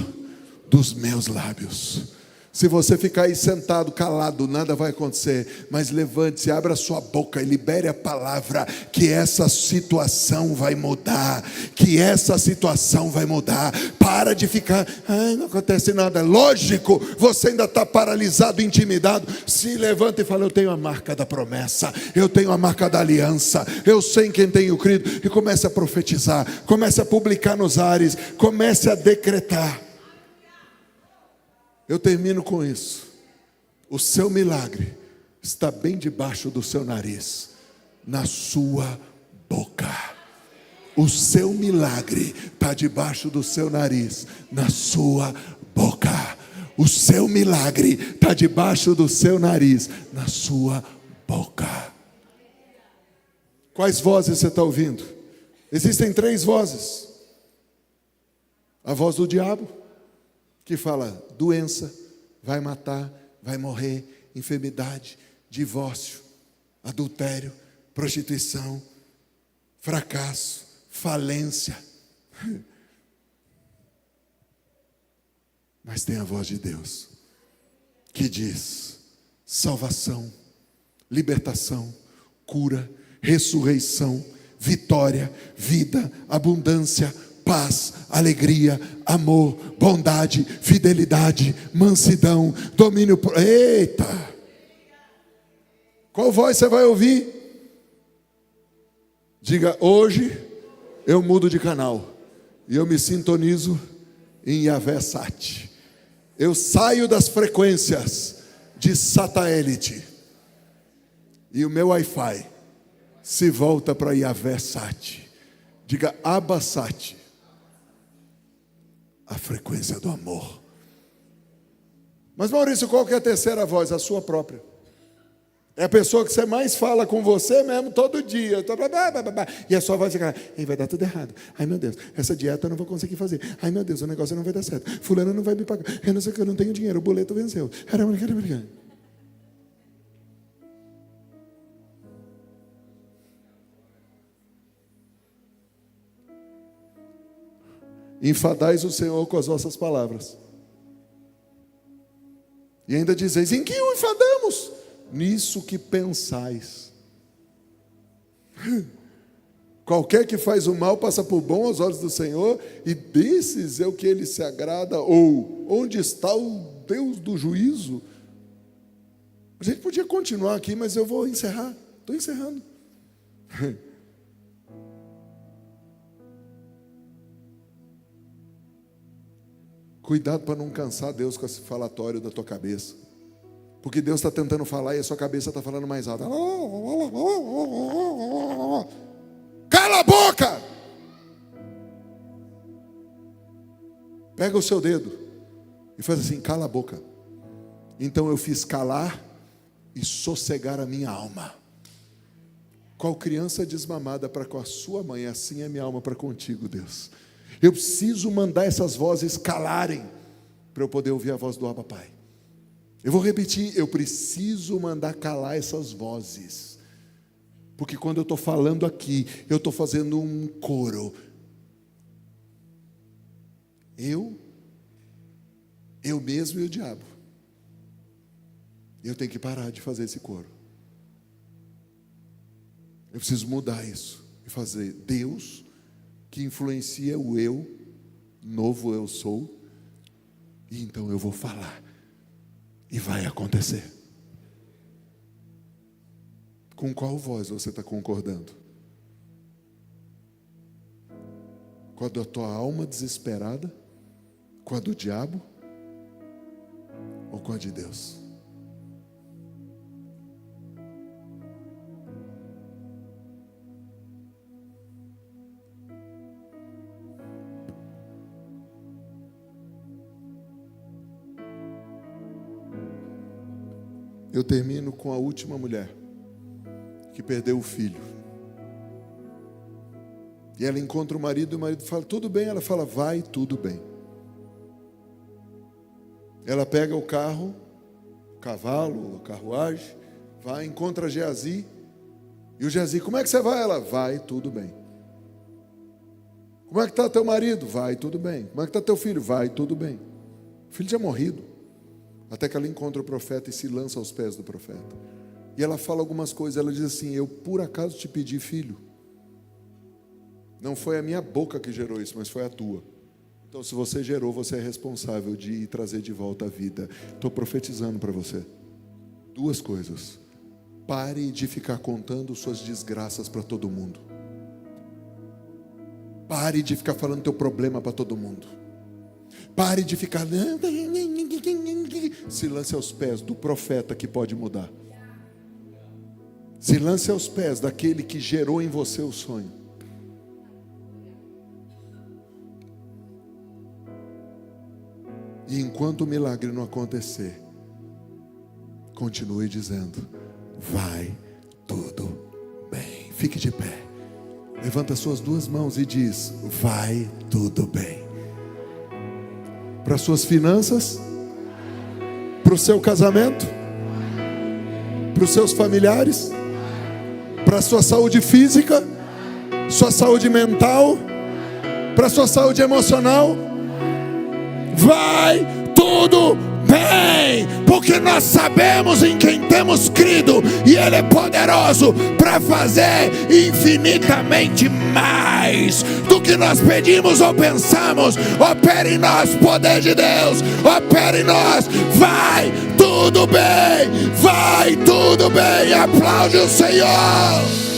dos meus lábios. Se você ficar aí sentado, calado, nada vai acontecer. Mas levante-se, abra sua boca e libere a palavra, que essa situação vai mudar. Que essa situação vai mudar. Para de ficar: ai, não acontece nada. Lógico, você ainda está paralisado, intimidado. Se levanta e fala: eu tenho a marca da promessa, eu tenho a marca da aliança, eu sei em quem tenho crido. E comece a profetizar, comece a publicar nos ares, comece a decretar. Eu termino com isso. O seu milagre está bem debaixo do seu nariz, na sua boca. O seu milagre está debaixo do seu nariz, na sua boca. O seu milagre está debaixo do seu nariz, na sua boca. Quais vozes você está ouvindo? Existem 3 vozes. A voz do diabo, que fala: doença, vai matar, vai morrer, enfermidade, divórcio, adultério, prostituição, fracasso, falência. Mas tem a voz de Deus, que diz: salvação, libertação, cura, ressurreição, vitória, vida, abundância, paz, alegria, amor, bondade, fidelidade, mansidão, domínio. Eita! Qual voz você vai ouvir? Diga: hoje eu mudo de canal e eu me sintonizo em Yahvé Sat. Eu saio das frequências de satélite e o meu Wi-Fi se volta para Yahvé Sat. Diga: Abba Sat. A frequência do amor. Mas Maurício, qual que é a terceira voz? A sua própria. É a pessoa que você mais fala com você mesmo todo dia. E a sua voz fica: ei, vai dar tudo errado. Ai meu Deus, essa dieta eu não vou conseguir fazer. Ai meu Deus, o negócio não vai dar certo. Fulano não vai me pagar. Eu não sei que eu não tenho dinheiro, o boleto venceu. Enfadais o Senhor com as vossas palavras. E ainda dizeis: em que o enfadamos? nisso que pensais. Qualquer que faz o mal passa por bom aos olhos do Senhor, e desses é o que ele se agrada. Ou, onde está o Deus do juízo? A gente podia continuar aqui, mas eu vou encerrar. Estou encerrando. Cuidado para não cansar Deus com esse falatório da tua cabeça. Porque Deus está tentando falar e a sua cabeça está falando mais alto. Cala a boca! Pega o seu dedo e faz assim, cala a boca. Então eu fiz calar e sossegar a minha alma. Qual criança desmamada para com a sua mãe, assim é minha alma para contigo, Deus. Eu preciso mandar essas vozes calarem, para eu poder ouvir a voz do Abba Pai. Eu vou repetir, eu preciso mandar calar essas vozes. Porque quando eu estou falando aqui, eu estou fazendo um coro. Eu mesmo e o diabo. Eu tenho que parar de fazer esse coro. Eu preciso mudar isso e fazer Deus, que influencia o eu, novo eu sou, e então eu vou falar, e vai acontecer. Com qual voz você está concordando? Com a da tua alma desesperada? Com a do diabo? Ou com a de Deus? Eu termino com a última mulher que perdeu o filho. E ela encontra o marido, e o marido fala, tudo bem? Ela fala, vai, tudo bem. Ela pega o carro, o cavalo, a carruagem, vai, encontra Geazi, e o Geazi, como é que você vai? Ela, vai, tudo bem. Como é que está teu marido? Vai, tudo bem. Como é que está teu filho? Vai, tudo bem. O filho tinha morrido. Até que ela encontra o profeta e se lança aos pés do profeta. E ela fala algumas coisas, ela diz assim, eu por acaso te pedi filho. Não foi a minha boca que gerou isso, mas foi a tua. Então se você gerou, você é responsável de trazer de volta a vida. Estou profetizando para você. Duas coisas. Pare de ficar contando suas desgraças para todo mundo. Pare de ficar falando teu problema para todo mundo. Pare de ficar... Se lance aos pés do profeta que pode mudar. Se lance aos pés daquele que gerou em você o sonho. E enquanto o milagre não acontecer, continue dizendo, vai tudo bem. Fique de pé. Levanta suas duas mãos e diz, vai tudo bem. Para suas finanças, para o seu casamento, para os seus familiares, para a sua saúde física, sua saúde mental, para a sua saúde emocional, vai tudo bem, porque nós sabemos em quem temos crido, e Ele é poderoso para fazer infinitamente mais do que nós pedimos ou pensamos. Opera em nós, poder de Deus, opera em nós, vai tudo bem, vai tudo bem, aplaude o Senhor.